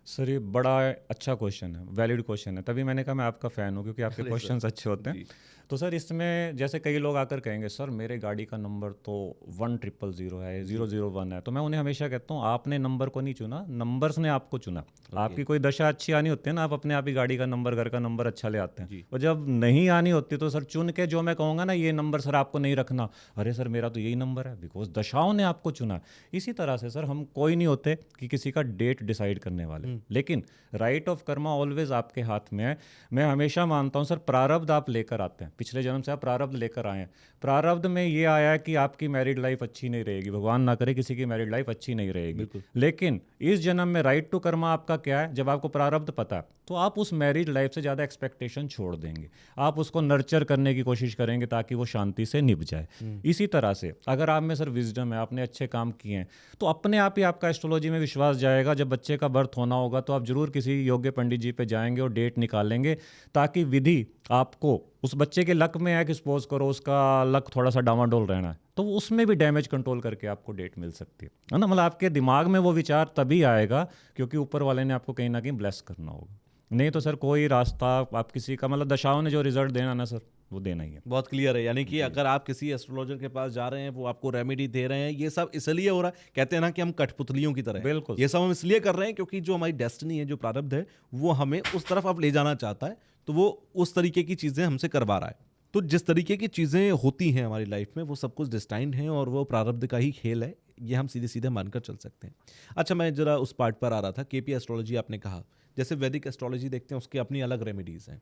सर ये बड़ा अच्छा क्वेश्चन है, वैलिड क्वेश्चन है, तभी मैंने कहा मैं आपका फ़ैन हूँ क्योंकि आपके क्वेश्चंस अच्छे होते हैं। तो सर इसमें जैसे कई लोग आकर कहेंगे सर मेरे गाड़ी का नंबर तो 1000 है, 001 है, तो मैं उन्हें हमेशा कहता हूँ आपने नंबर को नहीं चुना, नंबर्स ने आपको चुना। आपकी कोई दशा अच्छी आनी होती है ना, आप अपने आप ही गाड़ी का नंबर, घर का नंबर अच्छा ले आते हैं। और जब नहीं आनी होती तो सर चुन के जो मैं कहूँगा ना ये नंबर सर आपको नहीं रखना, अरे सर मेरा तो यही नंबर है, बिकॉज दशाओं ने आपको चुना। इसी तरह से सर हम कोई नहीं होते कि किसी का डेट डिसाइड करने वाले, लेकिन राइट ऑफ कर्मा ऑलवेज आपके हाथ में है। मैं हमेशा मानता हूँ सर प्रारब्ध आप लेकर आते हैं, पिछले जन्म से आप प्रारब्ध लेकर आए हैं। प्रारब्ध में ये आया कि आपकी मैरिड लाइफ अच्छी नहीं रहेगी, भगवान ना करे किसी की मैरिड लाइफ अच्छी नहीं रहेगी, लेकिन इस जन्म में राइट टू कर्मा आपका क्या है, जब आपको प्रारब्ध पता है तो आप उस मैरिड लाइफ से ज़्यादा एक्सपेक्टेशन छोड़ देंगे, आप उसको नर्चर करने की कोशिश करेंगे ताकि वो शांति से निभ जाए। इसी तरह से अगर आप में सर विजडम है, आपने अच्छे काम किए हैं, तो अपने आप ही आपका एस्ट्रोलॉजी में विश्वास जाएगा। जब बच्चे का बर्थ होना होगा तो आप जरूर किसी योग्य पंडित जी पे जाएंगे और डेट निकालेंगे, ताकि विधि आपको उस बच्चे के लक में है कि सपोज करो उसका लक थोड़ा सा डामाडोल रहना है, तो उसमें भी डैमेज कंट्रोल करके आपको डेट मिल सकती है ना। मतलब आपके दिमाग में वो विचार तभी आएगा क्योंकि ऊपर वाले ने आपको कहीं ना कहीं ब्लेस करना होगा, नहीं तो सर कोई रास्ता आप किसी का मतलब दशाओं ने जो रिजल्ट देना ना सर वो देना ही है। बहुत क्लियर है, यानी कि अगर आप किसी एस्ट्रोलॉजर के पास जा रहे हैं, वो आपको रेमेडी दे रहे हैं, ये सब इसलिए हो रहा है, कहते हैं ना कि हम कठपुतलियों की तरह हैं। बिल्कुल ये सब हम इसलिए कर रहे हैं क्योंकि जो हमारी डेस्टिनी है, जो प्रारब्ध है, वो हमें उस तरफ अब ले जाना चाहता है। तो वो उस तरीके की चीज़ें हमसे करवा रहा है। तो जिस तरीके की चीज़ें होती हैं हमारी लाइफ में वो सब कुछ डिस्टाइंड है और वो प्रारब्ध का ही खेल है, ये हम सीधे सीधे मानकर चल सकते हैं। अच्छा, मैं जरा उस पार्ट पर आ रहा था, केपी एस्ट्रोलॉजी आपने कहा, जैसे वैदिक एस्ट्रोलॉजी देखते हैं उसकी अपनी अलग रेमेडीज़ हैं।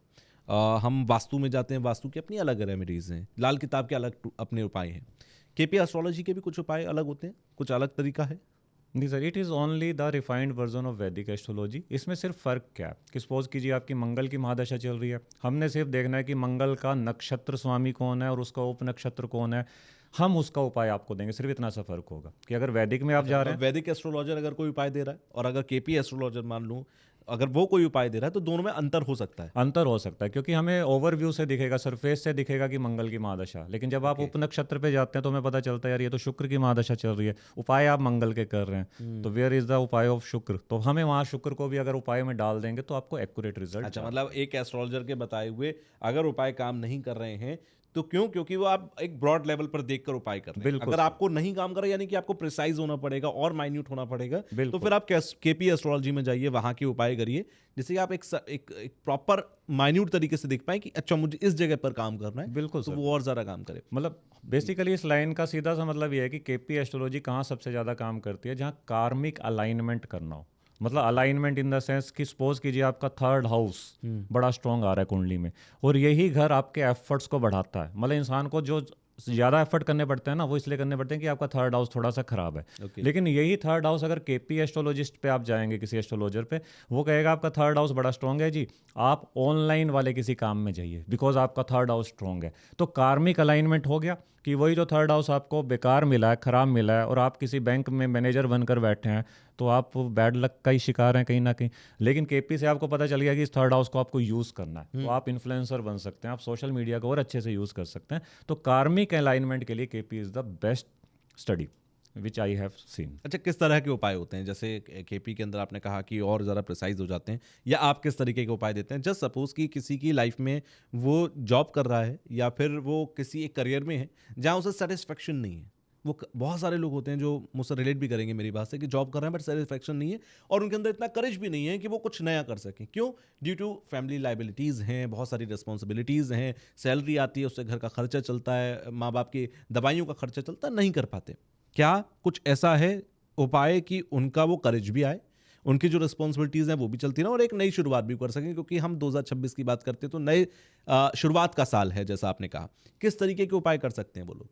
हम वास्तु में जाते हैं, वास्तु की अपनी अलग रेमेडीज़ हैं, लाल किताब के अलग अपने उपाय हैं। केपी एस्ट्रोलॉजी के भी कुछ उपाय अलग होते हैं, कुछ अलग तरीका है। नहीं sir, it is only the refined version of वैदिक एस्ट्रोलॉजी। इसमें सिर्फ फ़र्क क्या है कि सपोज कीजिए आपकी मंगल की महादशा चल रही है, हमने सिर्फ देखना है कि मंगल का नक्षत्र स्वामी कौन है और उसका उप नक्षत्र कौन है, हम उसका उपाय आपको देंगे। सिर्फ इतना सा फ़र्क होगा कि अगर वैदिक में आप जा रहे हैं, वैदिक एस्ट्रोलॉजर अगर कोई उपाय दे रहा है और अगर केपी एस्ट्रोलॉजर मान लूं अगर वो कोई उपाय दे रहा है, तो दोनों में अंतर हो सकता है। अंतर हो सकता है क्योंकि हमें ओवरव्यू से दिखेगा, सरफेस से दिखेगा कि मंगल की महादशा, लेकिन जब आप Okay. उपनक्षत्र पे जाते हैं तो हमें पता चलता है यार ये तो शुक्र की महादशा चल रही है, उपाय आप मंगल के कर रहे हैं, तो वेयर इज द उपाय ऑफ शुक्र, तो हमें वहाँ शुक्र को भी अगर उपाय में डाल देंगे तो आपको एक्यूरेट रिजल्ट। अच्छा, मतलब एक एस्ट्रोलॉजर के बताए हुए अगर उपाय काम नहीं कर रहे हैं तो क्यों? क्योंकि वो आप एक ब्रॉड लेवल पर देखकर उपाय कर रहे हैं। बिल्कुल अगर सर। आपको नहीं काम कर रहा यानी कि आपको प्रिसाइज होना पड़ेगा और माइन्यूट होना पड़ेगा, तो बिल्कुल। फिर आप केपी एस्ट्रोलॉजी में जाइए, वहां के उपाय करिए, जिससे कि आप एक प्रॉपर माइन्यूट तरीके से देख पाए कि अच्छा मुझे इस जगह पर काम करना है, बिल्कुल तो सर। वो और ज्यादा काम करे। मतलब बेसिकली इस लाइन का सीधा सा मतलब ये है कि केपी एस्ट्रोलॉजी कहाँ सबसे ज़्यादा काम करती है, जहाँ कार्मिक अलाइनमेंट करना हो। मतलब अलाइनमेंट इन द सेंस कि सपोज कीजिए आपका थर्ड हाउस बड़ा स्ट्रॉन्ग आ रहा है कुंडली में, और यही घर आपके एफर्ट्स को बढ़ाता है। मतलब इंसान को जो ज़्यादा एफर्ट करने पड़ते हैं ना, वो इसलिए करने पड़ते हैं कि आपका थर्ड हाउस थोड़ा सा खराब है। Okay. लेकिन यही थर्ड हाउस अगर केपी एस्ट्रोलॉजिस्ट पे आप जाएंगे, किसी एस्ट्रोलॉजर पे, वो कहेगा आपका थर्ड हाउस बड़ा स्ट्रॉन्ग है जी, आप ऑनलाइन वाले किसी काम में जाइए बिकॉज आपका थर्ड हाउस स्ट्रॉन्ग है। तो कार्मिक अलाइनमेंट हो गया कि वही जो थर्ड हाउस आपको बेकार मिला है, खराब मिला है, और आप किसी बैंक में मैनेजर बनकर बैठे हैं, तो आप बैड लक का ही शिकार हैं कहीं ना कहीं। लेकिन केपी से आपको पता चल गया कि इस थर्ड हाउस को आपको यूज़ करना है, तो आप इन्फ्लुएंसर बन सकते हैं, आप सोशल मीडिया को और अच्छे से यूज़ कर सकते हैं। तो कार्मिक अलाइनमेंट के लिए KP is the best study which I have seen. अच्छा, किस तरह के उपाय होते हैं? जैसे केपी के अंदर आपने कहा कि और ज़्यादा प्रिसाइज हो जाते हैं, या आप किस तरीके के उपाय देते हैं? जस्ट सपोज कि किसी की लाइफ में वो जॉब कर रहा है या फिर वो किसी एक करियर में है जहाँ उसे सेटिस्फेक्शन नहीं है। बहुत सारे लोग होते हैं जो मुझसे रिलेट भी करेंगे मेरी बात से, कि जॉब कर रहे हैं बट सेटिस्फेक्शन नहीं है और उनके अंदर इतना करेज भी नहीं है कि वो कुछ नया कर सकें। क्यों? ड्यू टू फैमिली लाइबिलिटीज़ हैं, बहुत सारी रिस्पॉन्सिबिलिटीज़ हैं, सैलरी आती है, उससे घर का खर्चा चलता है, माँ बाप की दवाइयों का खर्चा चलता है, नहीं कर पाते। क्या कुछ ऐसा है उपाय कि उनका वो करेज भी आए, उनकी जो रिस्पॉन्सिबिलिटीज़ हैं वो भी चलती रहें और एक नई शुरुआत भी कर सकें? क्योंकि हम 2026 की बात करते हैं तो नए शुरुआत का साल है, जैसा आपने कहा। किस तरीके के उपाय कर सकते हैं वो लोग?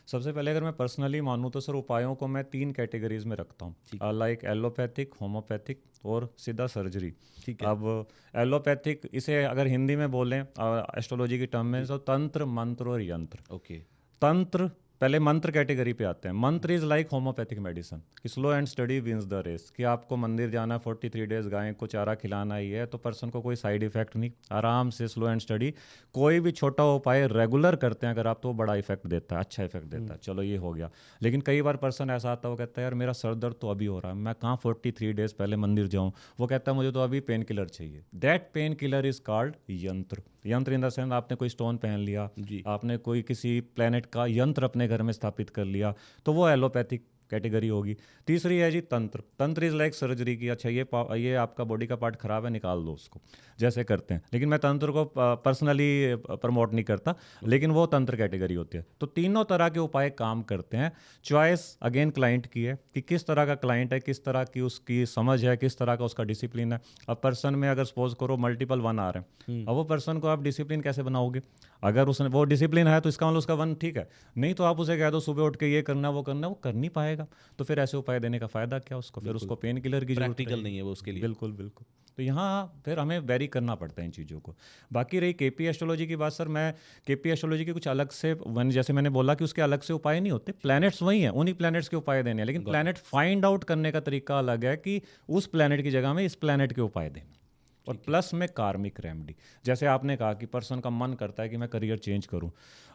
सबसे पहले अगर मैं पर्सनली मानूँ तो सर उपायों को मैं 3 कैटेगरीज में रखता हूँ, लाइक एलोपैथिक, होम्योपैथिक और सीधा सर्जरी। ठीक है। अब एलोपैथिक, इसे अगर हिंदी में बोलें एस्ट्रोलॉजी की टर्म में, तो तंत्र, मंत्र और यंत्र। ओके। तंत्र, पहले मंत्र कैटेगरी पे आते हैं। Mantra is like homeopathic medicine, कि slow and study wins the race, कि आपको मंदिर जाना, 43 डेज गाय को चारा खिलाना ही है, तो पर्सन को कोई साइड इफेक्ट नहीं, आराम से स्लो एंड स्टडी कोई भी छोटा उपाय रेगुलर करते हैं अगर आप, तो बड़ा इफेक्ट देता है, अच्छा इफेक्ट देता है। चलो ये हो गया। लेकिन कई बार पर्सन ऐसा आता है, वो कहता है यार मेरा सर दर्द तो अभी हो रहा है, मैं कहाँ 43 डेज पहले मंदिर जाऊँ, वो कहता है मुझे तो अभी पेन किलर चाहिए। That pain killer is called यंत्र। यंत्र इन द सेंस आपने कोई स्टोन पहन लिया, आपने कोई किसी प्लेनेट का यंत्र अपने घर में स्थापित कर लिया, तो वो एलोपैथिक कैटेगरी होगी। तीसरी है जी तंत्र। तंत्र इज लाइक सर्जरी की, अच्छा ये आपका बॉडी का पार्ट खराब है, निकाल दो उसको, जैसे करते हैं। लेकिन मैं तंत्र को पर्सनली प्रमोट नहीं करता, लेकिन वो तंत्र कैटेगरी होती है। तो तीनों तरह के उपाय काम करते हैं। चॉइस अगेन क्लाइंट की है कि किस तरह का क्लाइंट है, किस तरह की उसकी समझ है, किस तरह का उसका डिसिप्लिन है। अब पर्सन में अगर सपोज करो मल्टीपल 1 आ रहे हैं, अब वो पर्सन को आप डिसिप्लिन कैसे बनाओगे? अगर उसने वो डिसिप्लिन है तो इसका मतलब उसका 1 ठीक है, नहीं तो आप उसे कह दो सुबह उठ के ये करना वो करना, वो कर नहीं पाएगा। तो फिर ऐसे उपाय देने का फायदा क्या उसको? फिर उसको पेन किलर की जरूरत प्रैक्टिकल नहीं है वो उसके लिए। बिल्कुल बिल्कुल। तो यहाँ फिर हमें वेरी करना पड़ता है इन चीज़ों को। बाकी रही केपी एस्ट्रोलॉजी की बात, सर मैं केपी एस्ट्रोलॉजी के कुछ अलग से, जैसे मैंने बोला कि उसके अलग से उपाय नहीं होते, प्लैनेट्स वही हैं, उन्हीं प्लैनेट्स के उपाय देने हैं, लेकिन प्लैनेट फाइंड आउट करने का तरीका अलग है कि उस प्लैनेट की जगह में इस प्लैनेट के उपाय देने। और प्लस में कार्मिक रेमेडी, जैसे आपने कहा कि पर्सन का मन करता है कि मैं करियर चेंज करूं।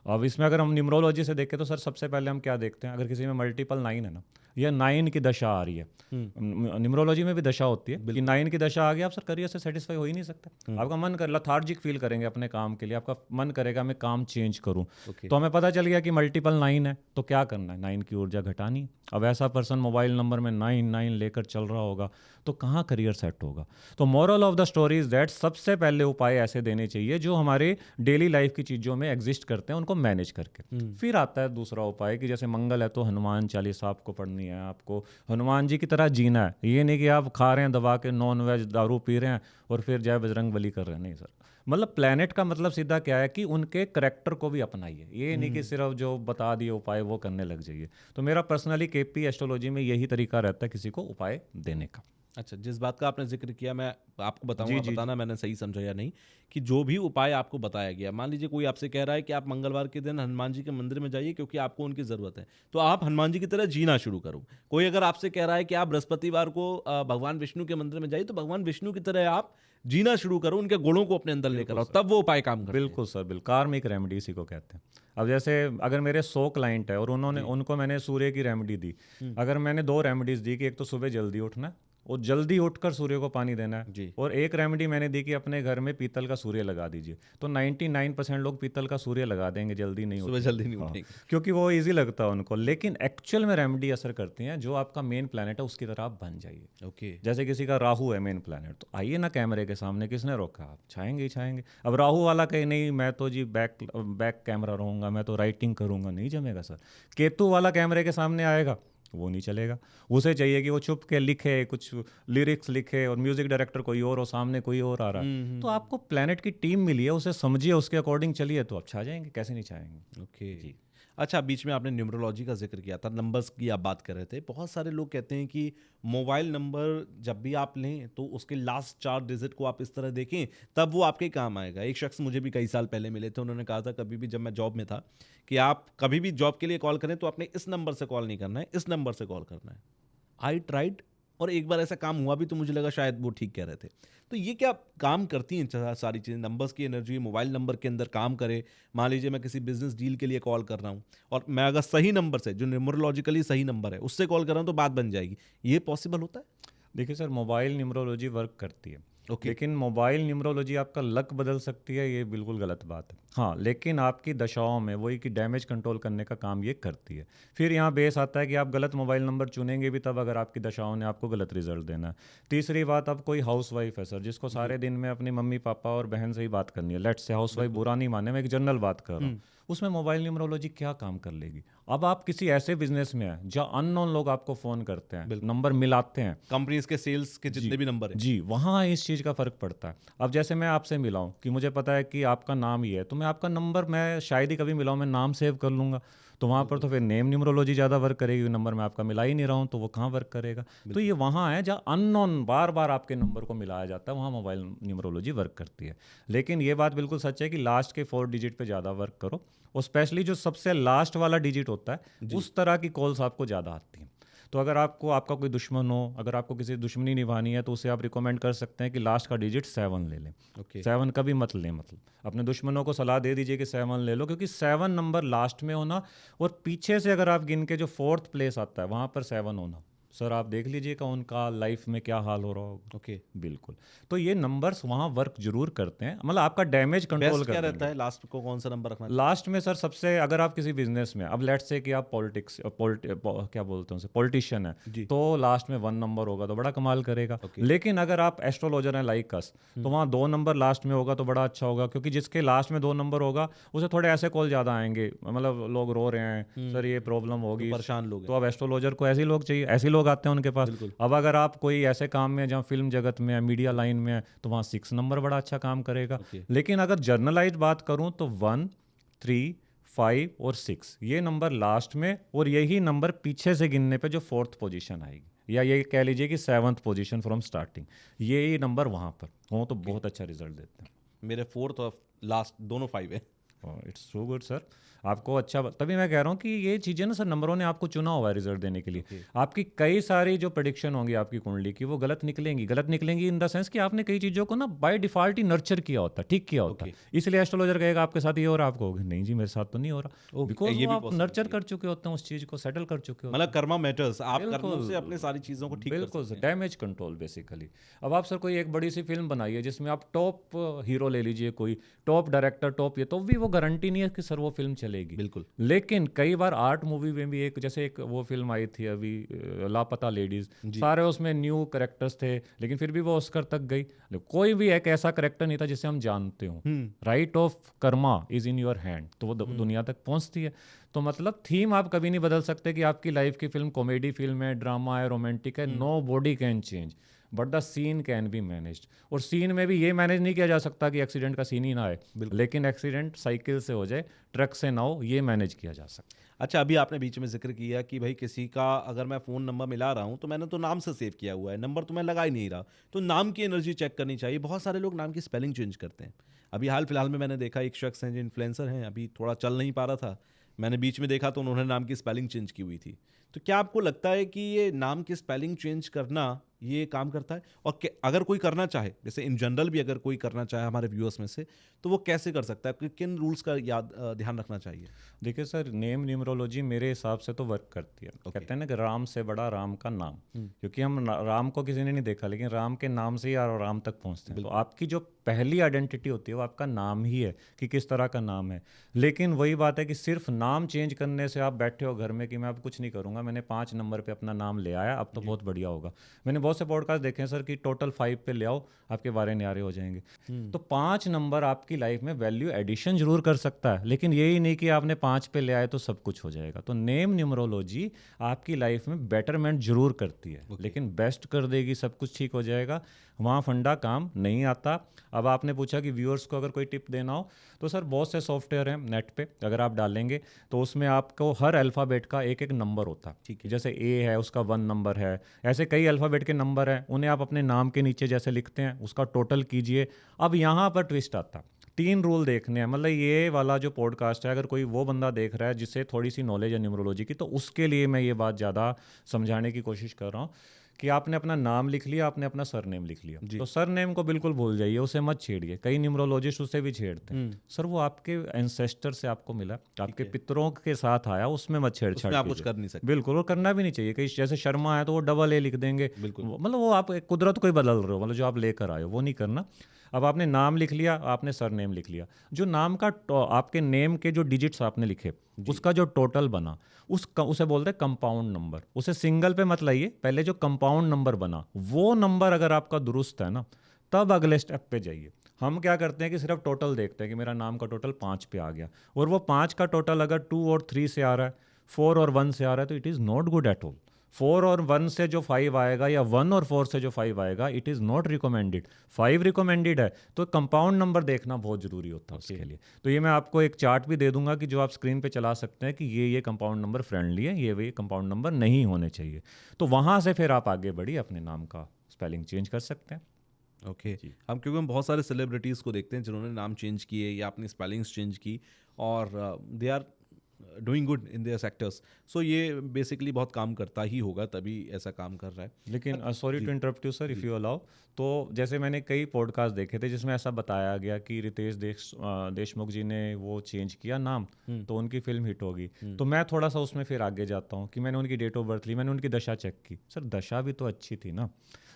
अब इसमें अगर हम न्यूमरोलॉजी से देखें तो सर सबसे पहले हम क्या देखते हैं, अगर किसी में मल्टीपल 9 है ना, या 9 की दशा आ रही है, न्यूमरोलॉजी में भी दशा होती है कि 9 की दशा आ गई, आप सर करियर से सेटिस्फाई हो ही नहीं सकते, आपका मन कर लथार्जिक फील करेंगे अपने काम के लिए, आपका मन करेगा मैं काम चेंज करूं। तो हमें पता चल गया कि मल्टीपल 9 है, तो क्या करना है, 9 की ऊर्जा घटानी। अब ऐसा पर्सन मोबाइल नंबर में 9 लेकर चल रहा होगा तो कहाँ करियर सेट होगा। तो moral of the story is that सबसे पहले उपाय ऐसे देने चाहिए जो हमारे डेली लाइफ की चीज़ों में एग्जिस्ट करते हैं, उनको मैनेज करके। फिर आता है दूसरा उपाय कि जैसे मंगल है तो हनुमान चालीसा आपको पढ़नी है, आपको हनुमान जी की तरह जीना है। ये नहीं कि आप खा रहे हैं दबा के नॉन वेज दारू पी रहे हैं और फिर जय बजरंग बली कर रहे हैं, नहीं सर। मतलब प्लेनेट का मतलब सीधा क्या है कि उनके करैक्टर को भी अपनाइए, ये नहीं कि सिर्फ जो बता दिए उपाय वो करने लग जाइए। तो मेरा पर्सनली केपी एस्ट्रोलॉजी में यही तरीका रहता है किसी को उपाय देने का। अच्छा, जिस बात का आपने जिक्र किया मैं आपको बताऊंगा, बताना मैंने सही समझा या नहीं, कि जो भी उपाय आपको बताया गया, मान लीजिए कोई आपसे कह रहा है कि आप मंगलवार के दिन हनुमान जी के मंदिर में जाइए क्योंकि आपको उनकी ज़रूरत है, तो आप हनुमान जी की तरह जीना शुरू करो। कोई अगर आपसे कह रहा है कि आप बृहस्पतिवार को भगवान विष्णु के मंदिर में जाइए, तो भगवान विष्णु की तरह आप जीना शुरू करो, उनके गुणों को अपने अंदर लेकर आओ, तब वो उपाय काम करते हैं। बिल्कुल सर, बिल्कुल कार्मिक रेमेडी इसी को कहते हैं। अब जैसे अगर मेरे 100 क्लाइंट है और उनको मैंने सूर्य की रेमेडी दी, अगर मैंने 2 रेमेडीज दी कि एक तो सुबह जल्दी उठना है और जल्दी उठकर सूर्य को पानी देना है जी। और एक रेमेडी मैंने दी कि अपने घर में पीतल का सूर्य लगा दीजिए, तो 99% लोग पीतल का सूर्य लगा देंगे, जल्दी नहीं सुबह जल्दी नहीं उठेंगे, क्योंकि वो इजी लगता है उनको। लेकिन एक्चुअल में रेमेडी असर करती हैं, जो आपका मेन प्लैनेट है उसकी तरह आप बन जाइए। ओके। जैसे किसी का राहु है मेन प्लैनेट, तो आइए ना कैमरे के सामने, किसने रोका, आप छाएंगे ही छाएंगे। अब राहु वाला कहे नहीं मैं तो जी बैक कैमरा रहूंगा, मैं तो राइटिंग करूंगा, नहीं जमेगा सर। केतु वाला कैमरे के सामने आएगा, वो नहीं चलेगा। उसे चाहिए कि वो चुप के लिखे, कुछ लिरिक्स लिखे और म्यूजिक डायरेक्टर कोई और हो, सामने कोई और आ रहा है। तो आपको प्लैनेट की टीम मिली है, उसे समझिए, उसके अकॉर्डिंग चलिए, तो आप छा जाएंगे, कैसे नहीं छाएंगे। ओके जी। अच्छा, बीच में आपने न्यूमरोलॉजी का जिक्र किया था, नंबर्स की आप बात कर रहे थे। बहुत सारे लोग कहते हैं कि मोबाइल नंबर जब भी आप लें तो उसके लास्ट 4 डिजिट को आप इस तरह देखें, तब वो आपके काम आएगा। एक शख्स मुझे भी कई साल पहले मिले थे, उन्होंने कहा था कभी भी, जब मैं जॉब में था, कि आप कभी भी जॉब के लिए कॉल करें तो आपने इस नंबर से कॉल नहीं करना है, इस नंबर से कॉल करना है। आई ट्राइड, और एक बार ऐसा काम हुआ भी, तो मुझे लगा शायद वो ठीक कह रहे थे। तो ये क्या काम करती हैं सारी चीज़ें, नंबर्स की एनर्जी मोबाइल नंबर के अंदर काम करे। मान लीजिए मैं किसी बिजनेस डील के लिए कॉल कर रहा हूँ और मैं अगर सही नंबर से, जो न्यूमरोलॉजिकली सही नंबर है, उससे कॉल कर रहा हूँ तो बात बन जाएगी। ये पॉसिबल होता है? देखिए सर, मोबाइल न्यूमरोलॉजी वर्क करती है, ओके। लेकिन मोबाइल न्यूमरोलॉजी आपका लक बदल सकती है, ये बिल्कुल गलत बात है। हाँ, लेकिन आपकी दशाओं में वही कि डैमेज कंट्रोल करने का काम ये करती है। फिर यहाँ बेस आता है कि आप गलत मोबाइल नंबर चुनेंगे भी तब, अगर आपकी दशाओं ने आपको गलत रिजल्ट देना है। तीसरी बात, अब कोई हाउसवाइफ है सर, जिसको सारे दिन में अपनी मम्मी पापा और बहन से ही बात करनी है, लेट्स से हाउसवाइफ बुरा नहीं माने, मैं एक जनरल बात कर रहा हूँ, उसमें मोबाइल न्यूमरोलॉजी क्या काम कर लेगी। अब आप किसी ऐसे बिजनेस में हैं जहाँ अननोन लोग आपको फ़ोन करते हैं, नंबर मिलाते हैं, कंपनीज के सेल्स के जितने भी नंबर हैं जी, वहाँ इस चीज़ का फ़र्क पड़ता है। अब जैसे मैं आपसे मिला हूँ कि मुझे पता है कि आपका नाम ही है, तो मैं आपका नंबर, मैं शायद ही कभी मिला हूँ, मैं नाम सेव कर लूँगा, तो वहाँ पर तो फिर नेम न्यूमरोलॉजी ज़्यादा वर्क करेगी। नंबर में आपका मिला ही नहीं रहा हूँ तो वो कहाँ वर्क करेगा। तो ये वहाँ है जहाँ अननोन बार बार आपके नंबर को मिलाया जाता है, वहाँ मोबाइल न्यूमरोलॉजी वर्क करती है। लेकिन ये बात बिल्कुल सच है कि लास्ट के 4 डिजिट पे ज़्यादा वर्क करो, और स्पेशली जो सबसे लास्ट वाला डिजिट होता है, उस तरह की कॉल्स आपको ज़्यादा आती हैं। तो अगर आपका कोई दुश्मन हो, अगर आपको किसी दुश्मनी निभानी है, तो उसे आप रिकमेंड कर सकते हैं कि लास्ट का डिजिट 7 ले लें। ओके। 7 कभी मत लें, मतलब अपने दुश्मनों को सलाह दे दीजिए कि 7 ले लो, क्योंकि 7 नंबर लास्ट में होना और पीछे से अगर आप गिन के जो 4th प्लेस आता है वहाँ पर 7 होना, सर आप देख लीजिएगा उनका लाइफ में क्या हाल हो रहा होगा। ओके। बिल्कुल। तो ये नंबर्स वहाँ वर्क जरूर करते हैं, मतलब आपका डैमेज कंट्रोल बेस्ट क्या करते रहता है, लास्ट को कौन सा नंबर रखना चाहिए? लास्ट में सर सबसे, अगर आप किसी बिजनेस में, अब लेट्स से कि आप क्या बोलते हैं, पॉलिटिशियन है, तो लास्ट में 1 नंबर होगा तो बड़ा कमाल करेगा। लेकिन अगर आप एस्ट्रोलॉजर हैं लाइक अस, तो वहाँ 2 नंबर लास्ट में होगा तो बड़ा अच्छा होगा, क्योंकि जिसके लास्ट में 2 नंबर होगा उसे थोड़े ऐसे कॉल ज़्यादा आएंगे, मतलब लोग रो रहे हैं सर ये प्रॉब्लम होगी, परेशान लोग हैं। तो अब एस्ट्रोलॉजर को ऐसे लोग चाहिए, ऐसे लोग आते हैं उनके पास। अब अगर आप कोई ऐसे काम में जहाँ फिल्म जगत में है, मीडिया लाइन में है, तो वहाँ 6 नंबर बड़ा अच्छा काम करेगा। लेकिन अगर जर्नलाइज बात करूँ तो 1, 3, 5 और 6 ये नंबर लास्ट में, और यही नंबर पीछे से गिनने पे जो 4th पोजीशन आएगी, या ये कह लीजिए कि 7th पोजीशन फ्रॉम स्टार्टिंग, यही नंबर वहाँ पर हो तो बहुत अच्छा रिजल्ट देते हैं। मेरे 4th और लास्ट दोनों 5 है। It's so good sir. आपको अच्छा, तभी मैं कह रहा हूँ कि ये चीज़ें ना सर, नंबरों ने आपको चुना हुआ है रिजल्ट देने के लिए। आपकी कई सारी जो प्रेडिक्शन होंगी आपकी कुंडली की, वो गलत निकलेंगी इन द सेंस कि आपने कई चीज़ों को ना बाय डिफॉल्ट ही नर्चर किया होता है, ठीक किया होता है। इसलिए एस्ट्रोलॉजर कहेगा आपके साथ ये हो रहा है, आपको होगा नहीं जी मेरे साथ तो नहीं हो रहा, बिकॉज ये वो भी आप नर्चर पॉसिबिलिटी है, कर चुके होते हैं, उस चीज़ को सेटल कर चुके होते मतलब हैं। कर्मा मैटर्स, आप कर्मों बिल्कुल से अपने सारी चीजों को ठीक कर बिल्कुल सकते हैं। Damage control basically. अब आप सर कोई एक बड़ी सी फिल्म बनाइए जिसमें आप टॉप हीरो ले लीजिए, कोई टॉप डायरेक्टर, टॉप ये, तो भी वो गारंटी नहीं है कि सर वो फिल्म चलेगी। बिल्कुल। लेकिन कई बार आर्ट मूवी में भी, एक जैसे एक वो फिल्म आई थी अभी लापता लेडीज, सारे उसमें न्यू करेक्टर्स थे, लेकिन फिर भी वो ऑस्कर तक गई। कोई भी एक ऐसा करेक्टर नहीं था जिसे हम जानते हो। Right of Karma is in your hand, तो वो दुनिया तक पहुंचती है। तो मतलब थीम आप कभी नहीं बदल सकते कि आपकी लाइफ की फिल्म कॉमेडी फिल्म है, ड्रामा है, रोमांटिक है, no body can change but the scene can be managed. और सीन में भी ये मैनेज नहीं किया जा सकता कि एक्सीडेंट का सीन ही ना आए, लेकिन एक्सीडेंट साइकिल से हो जाए, ट्रक से ना हो, ये मैनेज किया जा सकता है। अच्छा, अभी आपने बीच में जिक्र किया कि भाई किसी का अगर मैं फ़ोन नंबर मिला रहा हूँ तो मैंने तो नाम से सेव किया हुआ है, नंबर तो मैं लगा ही नहीं रहा, तो नाम की एनर्जी चेक करनी चाहिए। बहुत सारे लोग नाम की स्पेलिंग चेंज करते हैं। अभी हाल फिलहाल में मैंने देखा एक शख्स हैं जो इन्फ्लुएंसर हैं, अभी थोड़ा चल नहीं पा रहा था, मैंने बीच में देखा तो उन्होंने नाम की स्पेलिंग चेंज की हुई थी। तो क्या आपको लगता है कि ये नाम की स्पेलिंग चेंज करना ये काम करता है? और अगर कोई करना चाहे, जैसे इन जनरल भी अगर कोई करना चाहे हमारे व्यूअर्स में से, तो वो कैसे कर सकता है? किन रूल्स का ध्यान रखना चाहिए? देखिए सर, नेम न्यूमरोलॉजी मेरे हिसाब से तो वर्क करती है। कहते हैं ना कि राम से बड़ा राम का नाम, क्योंकि हम राम को किसी ने नहीं देखा, लेकिन राम के नाम से ही राम तक पहुंचते हैं। तो आपकी जो पहली आइडेंटिटी होती है वो आपका नाम ही है कि किस तरह का नाम है। लेकिन वही बात है कि सिर्फ नाम चेंज करने से आप बैठे हो घर में कि मैं अब कुछ नहीं करूंगा, मैंने 5 नंबर पे अपना नाम ले आया, अब तो बहुत बढ़िया होगा। मैंने बहुत से पॉडकास्ट देखे हैं सर कि टोटल 5 पे ले आओ, आपके बारे न्यारे हो जाएंगे। तो 5 नंबर आपकी लाइफ में वैल्यू एडिशन जरूर कर सकता है, लेकिन यही नहीं कि आपने 5 पे ले आए तो सब कुछ हो जाएगा। तो नेम न्यूमरोलॉजी आपकी लाइफ में बेटरमेंट जरूर करती है, लेकिन बेस्ट कर देगी, सब कुछ ठीक हो जाएगा, वहाँ फंडा काम नहीं आता। अब आपने पूछा कि व्यूअर्स को अगर कोई टिप देना हो, तो सर बहुत से सॉफ्टवेयर हैं नेट पे, अगर आप डालेंगे तो उसमें आपको हर अल्फ़ाबेट का एक एक नंबर होता है। ठीक है, जैसे ए है उसका 1 नंबर है, ऐसे कई अल्फ़ाबेट के नंबर हैं, उन्हें आप अपने नाम के नीचे जैसे लिखते हैं उसका टोटल कीजिए। अब यहाँ पर ट्विस्ट आता है, 3 रूल देखने हैं। मतलब ये वाला जो पॉडकास्ट है, अगर कोई वो बंदा देख रहा है जिससे थोड़ी सी नॉलेज है न्यूमरोलॉजी की, तो उसके लिए मैं ये बात ज़्यादा समझाने की कोशिश कर रहा हूँ कि आपने अपना नाम लिख लिया, आपने अपना सरनेम लिख लिया, तो सरनेम को बिल्कुल भूल जाइए, उसे मत छेड़िए। कई न्यूमरोलॉजिस्ट उसे भी छेड़ते हैं। सर वो आपके एंसेस्टर से आपको मिला, आपके पितरों के साथ आया, उसमें मत छेड़छाड़ आप कुछ कर नहीं सकते। बिल्कुल, वो करना भी नहीं चाहिए। कई जैसे शर्मा है तो वो डबल ए लिख देंगे, मतलब वो आप कुदरत को ही बदल रहे हो, मतलब जो आप लेकर आए हो वो नहीं करना। अब आपने नाम लिख लिया, आपने सरनेम लिख लिया, जो नाम का आपके नेम के जो डिजिट्स आपने लिखे उसका जो टोटल बना, उसे बोलते हैं कंपाउंड नंबर। उसे सिंगल पे मत लाइए, पहले जो कंपाउंड नंबर बना वो नंबर अगर आपका दुरुस्त है ना, तब अगले स्टेप पे जाइए। हम क्या करते हैं कि सिर्फ टोटल देखते हैं कि मेरा नाम का टोटल 5 पे आ गया, और वो 5 का टोटल अगर 2 और 3 से आ रहा है, 4 और 1 से आ रहा है, तो it is not good at all. 4 और 1 से जो 5 आएगा या 1 और 4 से जो 5 आएगा, it is not recommended. 5 recommended है, तो कंपाउंड नंबर देखना बहुत ज़रूरी होता है उसके लिए। तो ये मैं आपको एक चार्ट भी दे दूंगा कि जो आप स्क्रीन पे चला सकते हैं कि ये कंपाउंड नंबर फ्रेंडली है, ये कंपाउंड नंबर नहीं होने चाहिए। तो वहाँ से फिर आप आगे बढ़िए, अपने नाम का स्पेलिंग चेंज कर सकते हैं। ओके हम क्योंकि हम बहुत सारे सेलिब्रिटीज़ को देखते हैं जिन्होंने नाम चेंज किए या अपनी स्पेलिंग्स चेंज की, और they are doing good in their sectors. So ये बेसिकली बहुत काम करता ही होगा, तभी ऐसा काम कर रहा है। लेकिन sorry to interrupt you sir, if you allow, तो जैसे मैंने कई पॉडकास्ट देखे थे जिसमें ऐसा बताया गया कि रितेश देशमुख जी ने वो चेंज किया नाम, तो उनकी फिल्म हिट होगी। तो मैं थोड़ा सा उसमें फिर आगे जाता हूँ कि मैंने उनकी डेट ऑफ बर्थ ली, मैंने उनकी दशा चेक की। सर दशा भी तो अच्छी थी ना,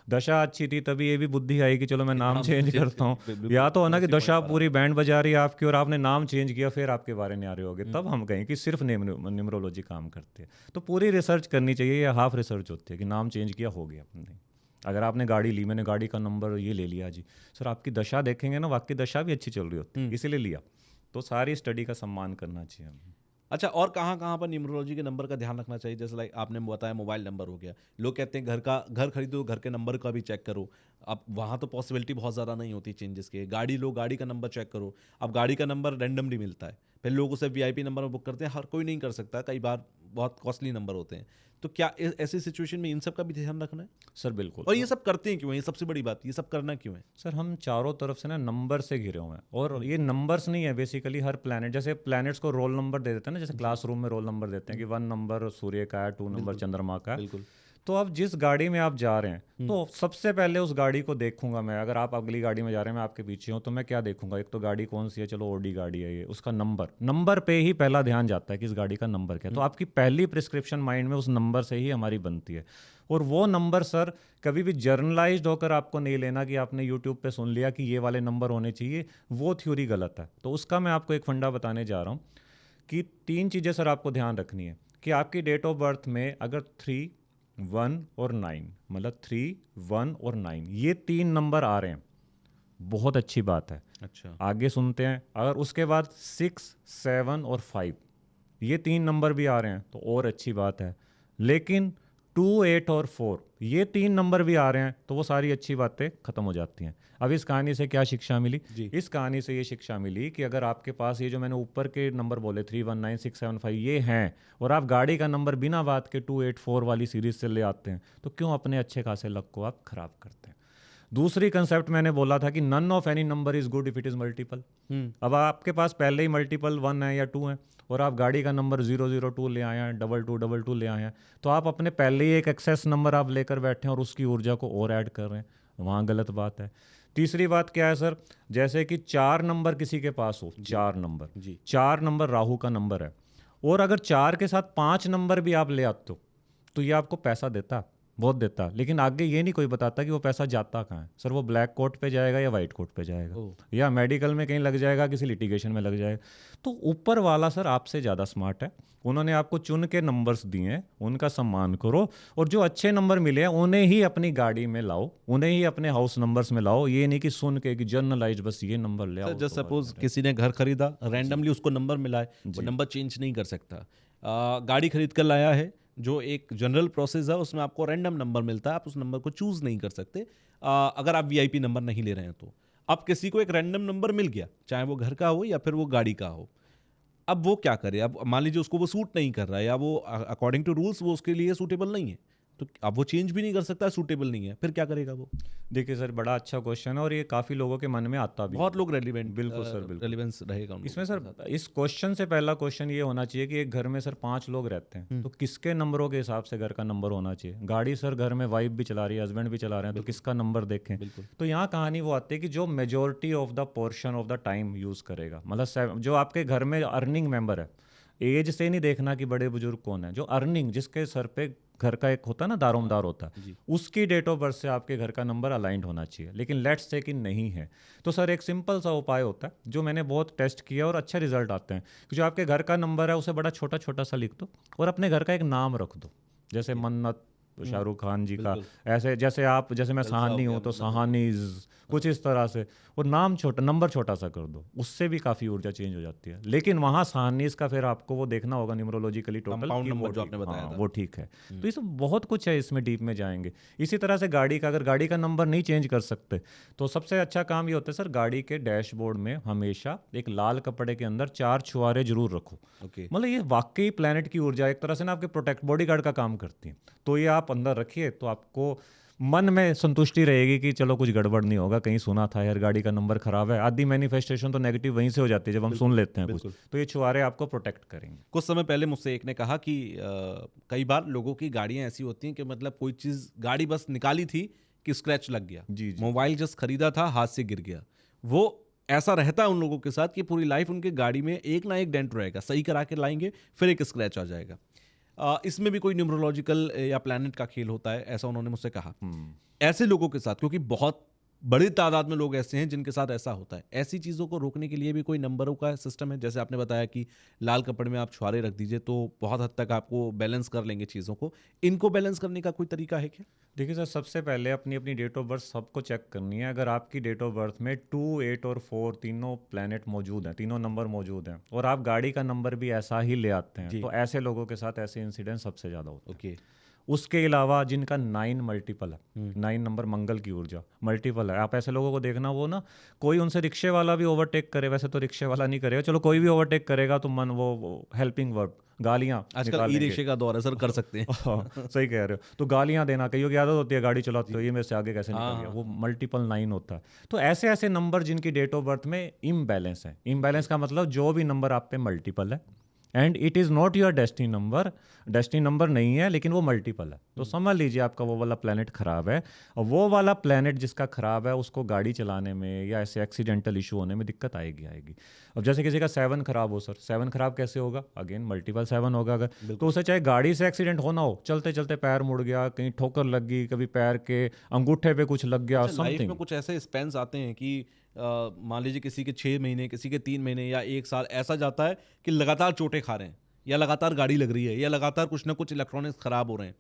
दशा अच्छी थी तभी ये भी बुद्धि आई कि चलो मैं नाम चेंज करता हूँ। या तो होना कि दशा पूरी बैंड बजा रही है आपकी और आपने नाम चेंज किया, फिर आपके बारे में आ रहे होगे, तब हम कहें कि सिर्फ न्यूमरोलॉजी काम करती है। तो पूरी रिसर्च करनी चाहिए, या हाफ रिसर्च होती है कि नाम चेंज किया हो गया। नहीं, अगर आपने गाड़ी ली, मैंने गाड़ी का नंबर ये ले लिया जी, सर आपकी दशा देखेंगे ना, वाकई दशा भी अच्छी चल रही होती है, इसीलिए लिया। तो सारी स्टडी का सम्मान करना चाहिए हमें। अच्छा, और कहाँ कहाँ पर न्यूमरोलॉजी के नंबर का ध्यान रखना चाहिए? जैसे लाइक आपने बताया मोबाइल नंबर हो गया, लोग कहते हैं घर खरीदो, घर के नंबर का भी चेक करो। अब वहाँ तो पॉसिबिलिटी बहुत ज़्यादा नहीं होती चेंजेस के। गाड़ी लो, गाड़ी का नंबर चेक करो। अब गाड़ी का नंबर रैंडमली मिलता है, फिर लोग उसे VIP नंबर में बुक करते हैं, हर कोई नहीं कर सकता, कई बार बहुत कॉस्टली नंबर होते हैं। तो क्या ऐसी सिचुएशन में इन सब का भी ध्यान रखना है? सर बिल्कुल। और ये सब करते हैं क्यों? ये सबसे बड़ी बात, ये सब करना क्यों है? सर हम चारों तरफ से ना नंबर से घिरे हुए हैं, और ये नंबर्स नहीं है बेसिकली। हर प्लैनेट, जैसे प्लैनेट्स को रोल नंबर दे देते हैं ना, जैसे क्लासरूम में रोल नंबर देते हैं कि 1 नंबर सूर्य का है, 2 नंबर चंद्रमा का है। बिल्कुल। तो अब जिस गाड़ी में आप जा रहे हैं, तो सबसे पहले उस गाड़ी को देखूंगा मैं। अगर आप अगली गाड़ी में जा रहे हैं, मैं आपके पीछे हूं, तो मैं क्या देखूंगा? एक तो गाड़ी कौन सी है, चलो ओडी गाड़ी है ये, उसका नंबर पे ही पहला ध्यान जाता है कि इस गाड़ी का नंबर क्या है। तो आपकी पहली प्रिस्क्रिप्शन माइंड में उस नंबर से ही हमारी बनती है। और वो नंबर सर कभी भी जर्नलाइज्ड होकर आपको नहीं लेना कि आपने यूट्यूब पे सुन लिया कि ये वाले नंबर होने चाहिए, वो थ्योरी गलत है। तो उसका मैं आपको एक फंडा बताने जा रहा हूँ कि 3 चीज़ें सर आपको ध्यान रखनी है कि आपकी डेट ऑफ बर्थ में अगर 3, 1 और 9, मतलब 3, 1 और 9, ये 3 नंबर आ रहे हैं, बहुत अच्छी बात है। अच्छा। आगे सुनते हैं। अगर उसके बाद 6, 7 और 5, ये 3 नंबर भी आ रहे हैं तो और अच्छी बात है। लेकिन 2, 8 और 4, ये 3 नंबर भी आ रहे हैं तो वो सारी अच्छी बातें खत्म हो जाती हैं। अब इस कहानी से क्या शिक्षा मिली? इस कहानी से ये शिक्षा मिली कि अगर आपके पास ये जो मैंने ऊपर के नंबर बोले 3, 1, 9, 6, 7, 5 ये हैं, और आप गाड़ी का नंबर बिना बात के 2, 8, 4 वाली सीरीज से ले आते हैं, तो क्यों अपने अच्छे खासे लक को आप खराब करते हैं? दूसरी कंसेप्ट मैंने बोला था कि none of any number is good if it is multiple. अब आपके पास पहले ही मल्टीपल 1 है या 2 है, और आप गाड़ी का नंबर 002 ले आए हैं, 2222 ले आए हैं, तो आप अपने पहले ही एक एक्सेस नंबर आप लेकर बैठे हैं और उसकी ऊर्जा को और ऐड कर रहे हैं, वहाँ गलत बात है। तीसरी बात क्या है सर? जैसे कि 4 नंबर किसी के पास हो, 4 नंबर, 4 नंबर राहु का नंबर है, और अगर 4 के साथ 5 नंबर भी आप ले आते हो, तो ये आपको पैसा देता, बहुत देता, लेकिन आगे ये नहीं कोई बताता कि वो पैसा जाता कहाँ है। सर वो ब्लैक कोट पे जाएगा या वाइट कोट पे जाएगा, या मेडिकल में कहीं लग जाएगा, किसी लिटिगेशन में लग जाएगा। तो ऊपर वाला सर आपसे ज़्यादा स्मार्ट है, उन्होंने आपको चुन के नंबर्स दिए हैं, उनका सम्मान करो, और जो अच्छे नंबर मिले हैं उन्हें ही अपनी गाड़ी में लाओ, उन्हें ही अपने हाउस नंबर्स में लाओ। ये नहीं कि सुन के कि जर्नलाइज बस ये नंबर ले आओ। जस्ट सपोज किसी ने घर खरीदा, रैंडमली उसको नंबर मिला है, वो नंबर चेंज नहीं कर सकता। गाड़ी खरीद कर लाया है, जो एक जनरल प्रोसेस है, उसमें आपको रैंडम नंबर मिलता है, आप उस नंबर को चूज नहीं कर सकते अगर आप वीआईपी नंबर नहीं ले रहे हैं तो। अब किसी को एक रैंडम नंबर मिल गया, चाहे वो घर का हो या फिर वो गाड़ी का हो, अब वो क्या करे? अब मान लीजिए उसको वो सूट नहीं कर रहा है, या वो अकॉर्डिंग टू रूल्स वो उसके लिए सूटेबल नहीं है, तो अब वो चेंज भी नहीं कर सकता, सूटेबल नहीं है, फिर क्या करेगा वो? देखिए सर बड़ा अच्छा क्वेश्चन है, और ये काफ़ी लोगों के मन में आता भी, बहुत लोग रेलिवेंट, बिल्कुल सर, बिल्कुल रेलिवेंस रहेगा उनको इसमें सर। इस क्वेश्चन से पहला क्वेश्चन ये होना चाहिए कि एक घर में सर 5 लोग रहते हैं, तो किसके नंबरों के हिसाब से घर का नंबर होना चाहिए? गाड़ी सर घर में वाइफ भी चला रही है, हस्बैंड भी चला रहे हैं, तो किसका नंबर देखें? तो यहाँ कहानी वो आती है कि जो majority of the portion of the time use करेगा, मतलब जो आपके घर में अर्निंग मेंबर है, एज से नहीं देखना कि बड़े बुजुर्ग कौन है, जो अर्निंग, जिसके सर पे घर का एक होता है ना दारोमदार होता है, उसकी डेट ऑफ बर्थ से आपके घर का नंबर अलाइंड होना चाहिए। लेकिन लेट्स से कि नहीं है, तो सर एक सिंपल सा उपाय होता है जो मैंने बहुत टेस्ट किया और अच्छे रिजल्ट आते हैं कि जो आपके घर का नंबर है उसे बड़ा छोटा छोटा सा लिख दो, और अपने घर का एक नाम रख दो, जैसे मन्नत शाहरुख खान जी का, ऐसे जैसे आप, जैसे मैं सहानी हूँ तो सहानीज, कुछ इस तरह से, और नाम छोटा, नंबर छोटा सा कर दो, उससे भी काफ़ी ऊर्जा चेंज हो जाती है। लेकिन वहाँ सहानीज का फिर आपको वो देखना होगा न्यूमरोलॉजिकली टोटल, कंपाउंड नंबर जो आपने बताया था, वो ठीक है। तो इसमें बहुत कुछ है, इसमें डीप में जाएंगे। इसी तरह से गाड़ी का, अगर गाड़ी का नंबर नहीं चेंज कर सकते, तो सबसे अच्छा काम ये होता है सर, गाड़ी के डैशबोर्ड में हमेशा एक लाल कपड़े के अंदर 4 छुआरे जरूर रखो। मतलब ये वाकई प्लेनेट की ऊर्जा एक तरह से ना आपके प्रोटेक्ट बॉडीगार्ड का काम करती है, तो ये आप अंदर रखिए, तो आपको मन में संतुष्टि रहेगी कि चलो कुछ गड़बड़ नहीं होगा, कहीं सुना था यार गाड़ी का नंबर खराब है। आधी मैनिफेस्टेशन तो नेगेटिव वहीं से हो जाती है जब हम सुन लेते हैं कुछ, तो ये छुआरे आपको प्रोटेक्ट करेंगे। कुछ समय पहले मुझसे एक ने कहा कि कई बार लोगों की गाड़ियां ऐसी होती हैं कि मतलब कोई चीज़, गाड़ी बस निकाली थी कि स्क्रैच लग गया, मोबाइल जस्ट खरीदा था हाथ से गिर गया, वो ऐसा रहता है उन लोगों के साथ कि पूरी लाइफ उनके गाड़ी में एक ना एक डेंट रहेगा, सही करा के लाएंगे फिर एक स्क्रैच आ जाएगा। इसमें भी कोई न्यूमरोलॉजिकल या प्लैनेट का खेल होता है, ऐसा उन्होंने मुझसे कहा। ऐसे लोगों के साथ, क्योंकि बहुत बड़ी तादाद में लोग ऐसे हैं जिनके साथ ऐसा होता है, ऐसी चीज़ों को रोकने के लिए भी कोई नंबरों का सिस्टम है? जैसे आपने बताया कि लाल कपड़े में आप छुआरे रख दीजिए तो बहुत हद तक आपको बैलेंस कर लेंगे चीज़ों को, इनको बैलेंस करने का कोई तरीका है क्या? देखिए सर, सबसे पहले अपनी अपनी डेट ऑफ बर्थ सबको चेक करनी है। अगर आपकी डेट ऑफ बर्थ में 2, 8 और 4 तीनों प्लैनेट मौजूद हैं, तीनों नंबर मौजूद हैं, और आप गाड़ी का नंबर भी ऐसा ही ले आते हैं, तो ऐसे लोगों के साथ ऐसे इंसिडेंट सबसे ज़्यादा होते हैं। उसके अलावा जिनका 9 मल्टीपल है, 9 नंबर मंगल की ऊर्जा मल्टीपल है, आप ऐसे लोगों को देखना, वो ना कोई उनसे रिक्शे वाला भी ओवरटेक करे, वैसे तो रिक्शे वाला नहीं करेगा, चलो कोई भी ओवरटेक करेगा तो मन वो हेल्पिंग वर्ब, गालियाँ आजकल ई निकालेंगे। रिक्शे का दौर है सर, कर सकते हैं। हाँ, सही कह रहे हो। तो गालियां देना, कईयों की आदत होती है गाड़ी चलाते हो, ये मेरे से आगे कैसे निकल हाँ, गया, हाँ, वो मल्टीपल 9 होता है। तो ऐसे ऐसे नंबर जिनकी डेट ऑफ बर्थ में इम्बैलेंस है, इम्बैलेंस का मतलब जो भी नंबर आप पे मल्टीपल है and it is not your destiny number नहीं है, लेकिन वो मल्टीपल है, तो समझ लीजिए आपका वो वाला प्लेनेट खराब है। और वो वाला प्लेनेट जिसका खराब है उसको गाड़ी चलाने में या ऐसे एक्सीडेंटल इशू होने में दिक्कत आएगी। अब जैसे किसी का 7 खराब हो, सर 7 खराब कैसे होगा, अगेन मल्टीपल 7 होगा अगर, तो उसे चाहे गाड़ी से एक्सीडेंट होना हो, चलते चलते पैर मुड़ गया, कहीं ठोकर लग गई, कभी पैर के अंगूठे पे कुछ लग गया, अच्छा, लाइफ समथिंग। में कुछ ऐसे स्पेंस आते हैं कि मान लीजिए किसी के 6 महीने, किसी के 3 महीने या 1 साल ऐसा जाता है कि लगातार चोटें खा रहे हैं, या लगातार गाड़ी लग रही है, या लगातार कुछ ना कुछ इलेक्ट्रॉनिक्स खराब हो रहे हैं,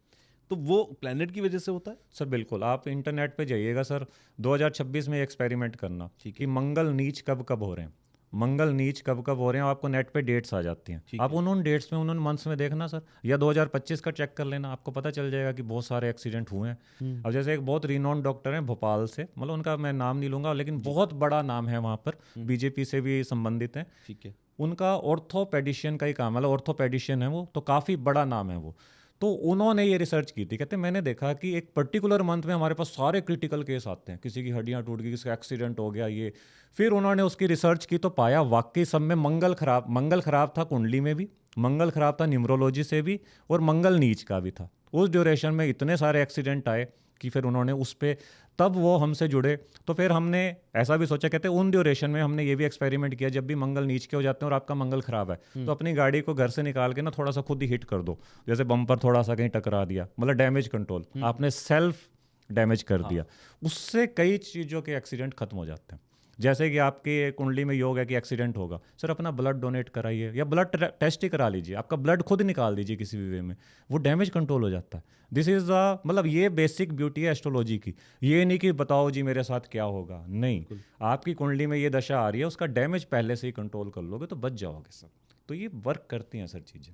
तो वो प्लेनेट की वजह से होता है। सर बिल्कुल, आप इंटरनेट पे जाइएगा सर, 2026 में एक्सपेरिमेंट करना ठीक है। कि मंगल नीच कब कब हो रहे हैं, मंगल नीच कब कब हो रहे हैं, आपको नेट पे डेट्स आ जाती हैं, ठीक आप है। उन डेट्स में, उन मंथ्स में देखना सर, या 2025 का चेक कर लेना, आपको पता चल जाएगा कि बहुत सारे एक्सीडेंट हुए हैं। अब जैसे एक बहुत रिनोन डॉक्टर हैं भोपाल से, मतलब उनका मैं नाम नहीं लूँगा, लेकिन बहुत बड़ा नाम है वहाँ पर, बीजेपी से भी संबंधित हैं, ठीक है। उनका ऑर्थोपेडिशियन का ही काम, मतलब ऑर्थोपेडिशियन है वो, तो काफ़ी बड़ा नाम है वो। तो उन्होंने ये रिसर्च की थी, कहते मैंने देखा कि एक पर्टिकुलर मंथ में हमारे पास सारे क्रिटिकल केस आते हैं, किसी की हड्डियां टूट गई, किसी का एक्सीडेंट हो गया, ये। फिर उन्होंने उसकी रिसर्च की तो पाया वाकई सब में मंगल खराब था, कुंडली में भी मंगल खराब था, न्यूमरोलॉजी से भी, और मंगल नीच का भी था। उस ड्यूरेशन में इतने सारे एक्सीडेंट आए कि फिर उन्होंने उस पे, तब वो हमसे जुड़े। तो फिर हमने ऐसा भी सोचा, कहते हैं उन ड्यूरेशन में हमने ये भी एक्सपेरिमेंट किया, जब भी मंगल नीच के हो जाते हैं और आपका मंगल खराब है, तो अपनी गाड़ी को घर से निकाल के ना थोड़ा सा खुद ही हिट कर दो, जैसे बम्पर थोड़ा सा कहीं टकरा दिया, मतलब डैमेज कंट्रोल, आपने सेल्फ डैमेज कर दिया, उससे कई चीज़ों के एक्सीडेंट खत्म हो जाते हैं। जैसे कि आपकी कुंडली में योग है कि एक्सीडेंट होगा, सर अपना ब्लड डोनेट कराइए या ब्लड टेस्ट ही करा लीजिए, आपका ब्लड खुद निकाल दीजिए किसी भी वे में, वो डैमेज कंट्रोल हो जाता है। दिस इज़ द, मतलब ये बेसिक ब्यूटी है एस्ट्रोलॉजी की। ये नहीं कि बताओ जी मेरे साथ क्या होगा, नहीं, आपकी कुंडली में ये दशा आ रही है, उसका डैमेज पहले से ही कंट्रोल कर लोगे तो बच जाओगे सब। तो ये वर्क करती हैं सर चीज़ें।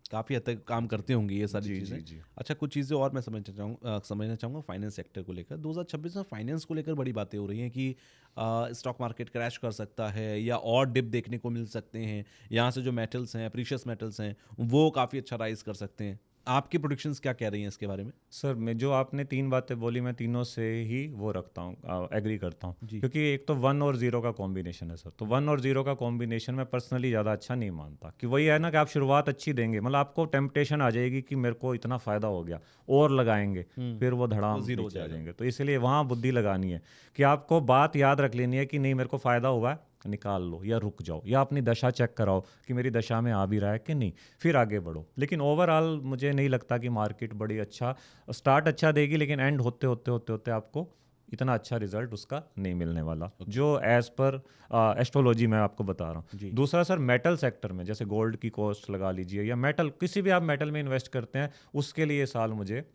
काफ़ी हद तक काम करते होंगे ये सारी जी, चीज़ें। जी, जी। अच्छा, कुछ चीज़ें और मैं समझना चाहूँगा फाइनेंस सेक्टर को लेकर। 2026 में फाइनेंस को लेकर बड़ी बातें हो रही हैं कि स्टॉक मार्केट क्रैश कर सकता है या और डिप देखने को मिल सकते हैं। यहाँ से जो मेटल्स हैं, प्रीशियस मेटल्स हैं, वो काफ़ी अच्छा राइज कर सकते हैं। आपकी प्रोडिक्शंस क्या कह रही हैं इसके बारे में? सर मैं, जो आपने 3 बातें बोली, मैं तीनों से ही वो रखता हूँ, एग्री करता हूँ, जी। क्योंकि एक तो 1 और 0 का कॉम्बिनेशन है सर, तो 1 और 0 का कॉम्बिनेशन मैं पर्सनली ज़्यादा अच्छा नहीं मानता, कि वही है ना कि आप शुरुआत अच्छी देंगे, मतलब आपको टेम्पटेशन आ जाएगी कि मेरे को इतना फ़ायदा हो गया और लगाएंगे, फिर वो धड़ाम zero हो नीचे आ जाएगा। जाएंगे। तो इसलिए वहाँ बुद्धि लगानी है कि आपको बात याद रख लेनी है कि नहीं मेरे को फ़ायदा हुआ है, निकाल लो या रुक जाओ, या अपनी दशा चेक कराओ कि मेरी दशा में आ भी रहा है कि नहीं, फिर आगे बढ़ो। लेकिन ओवरऑल मुझे नहीं लगता कि मार्केट बड़ी अच्छा स्टार्ट अच्छा देगी, लेकिन एंड होते होते होते होते आपको इतना अच्छा रिजल्ट उसका नहीं मिलने वाला, जो एज पर एस्ट्रोलॉजी मैं आपको बता रहा जी। हूँ। दूसरा सर, मेटल सेक्टर में जैसे गोल्ड की कॉस्ट लगा लीजिए, या मेटल, किसी भी आप मेटल में इन्वेस्ट करते हैं, उसके लिए ये साल मुझे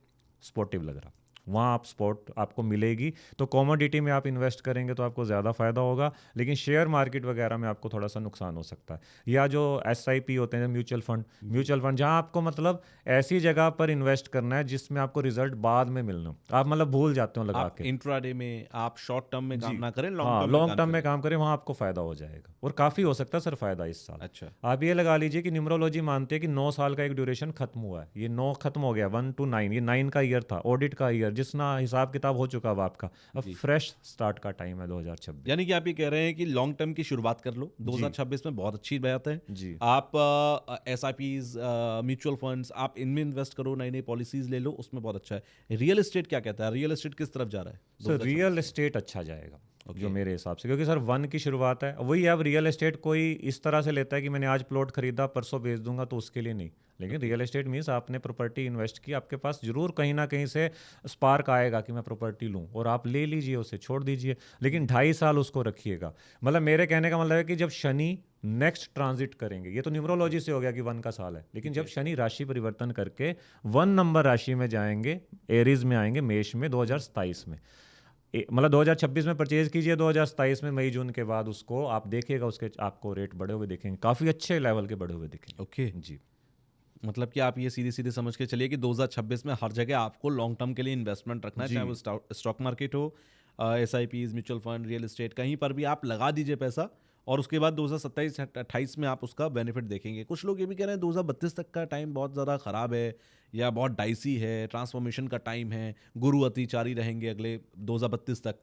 स्पोर्टिव लग रहा। वहाँ आप स्पॉट आपको मिलेगी, तो कॉमोडिटी में आप इन्वेस्ट करेंगे तो आपको ज़्यादा फ़ायदा होगा, लेकिन शेयर मार्केट वगैरह में आपको थोड़ा सा नुकसान हो सकता है। या जो SIP होते हैं, म्यूचुअल फंड, जहाँ आपको मतलब ऐसी जगह पर इन्वेस्ट करना है जिसमें आपको रिजल्ट बाद में मिलना, आप मतलब भूल जाते हो लगा आप के। इंट्राडे में, आप शॉर्ट टर्म में काम जी। ना करें, लॉन्ग हाँ, टर्म में लॉन्ग काम टर्म में करें। काम करें, वहाँ आपको फ़ायदा हो जाएगा, और काफ़ी हो सकता है सर फ़ायदा इस साल। अच्छा। आप ये लगा लीजिए कि न्यूमरोलॉजी मानती है कि 9 साल का एक ड्यूरेशन खत्म हुआ है, ये 9 खत्म हो गया, 1 to 9, ये 9 का ईयर था, ऑडिट का ईयर, जिसना हिसाब किताब हो चुका अब आपका, अब जी। फ्रेश स्टार्ट का टाइम है 2026। यानी कि आप ये कह रहे हैं कि लॉन्ग टर्म की शुरुआत कर लो, 2026 में बहुत अच्छी बात है। जी। आप SIPs, म्यूचुअल फंड्स, आप इनमें इन्वेस्ट करो, नई नई पॉलिसीज ले लो, उसमें बहुत अच्छा है। रियल एस्टेट क्या कहता है? रियल एस्टेट किस तरफ जा रहा है सर 2026? रियल एस्टेट अच्छा जाएगा, Okay. जो मेरे हिसाब से, क्योंकि सर 1 की शुरुआत है, वही अब रियल एस्टेट कोई इस तरह से लेता है कि मैंने आज प्लॉट खरीदा परसों बेच दूंगा, तो उसके लिए नहीं। लेकिन रियल एस्टेट मीन्स आपने प्रॉपर्टी इन्वेस्ट की, आपके पास जरूर कहीं ना कहीं से स्पार्क आएगा कि मैं प्रॉपर्टी लूँ, और आप ले लीजिए उसे, छोड़ दीजिए, लेकिन 2.5 साल उसको रखिएगा। मतलब मेरे कहने का मतलब है कि जब शनि नेक्स्ट ट्रांजिट करेंगे, ये तो न्यूमरोलॉजी से हो गया कि 1 का साल है, लेकिन जब शनि राशि परिवर्तन करके 1 नंबर राशि में जाएंगे, एरीज में आएंगे, मेष में, 2027 में, मतलब 2026 में परचेज कीजिए, 2027 में मई जून के बाद उसको आप देखिएगा, उसके आपको रेट बढ़े हुए दिखेंगे, काफ़ी अच्छे लेवल के बढ़े हुए दिखेंगे। ओके। जी। मतलब कि आप ये सीधे-सीधे समझ के चलिए कि 2026 में हर जगह आपको लॉन्ग टर्म के लिए इन्वेस्टमेंट रखना है, जी। चाहे वो स्टॉक मार्केट हो, SIPs, mutual fund, real estate, कहीं पर भी आप लगा दीजिए पैसा और उसके बाद 2027-28 में आप उसका बेनिफिट देखेंगे। कुछ लोग ये भी कह रहे हैं 2032 तक का टाइम बहुत ज़्यादा ख़राब है या बहुत डाइसी है, ट्रांसफॉर्मेशन का टाइम है, गुरु अतिचारी रहेंगे अगले 2032 तक।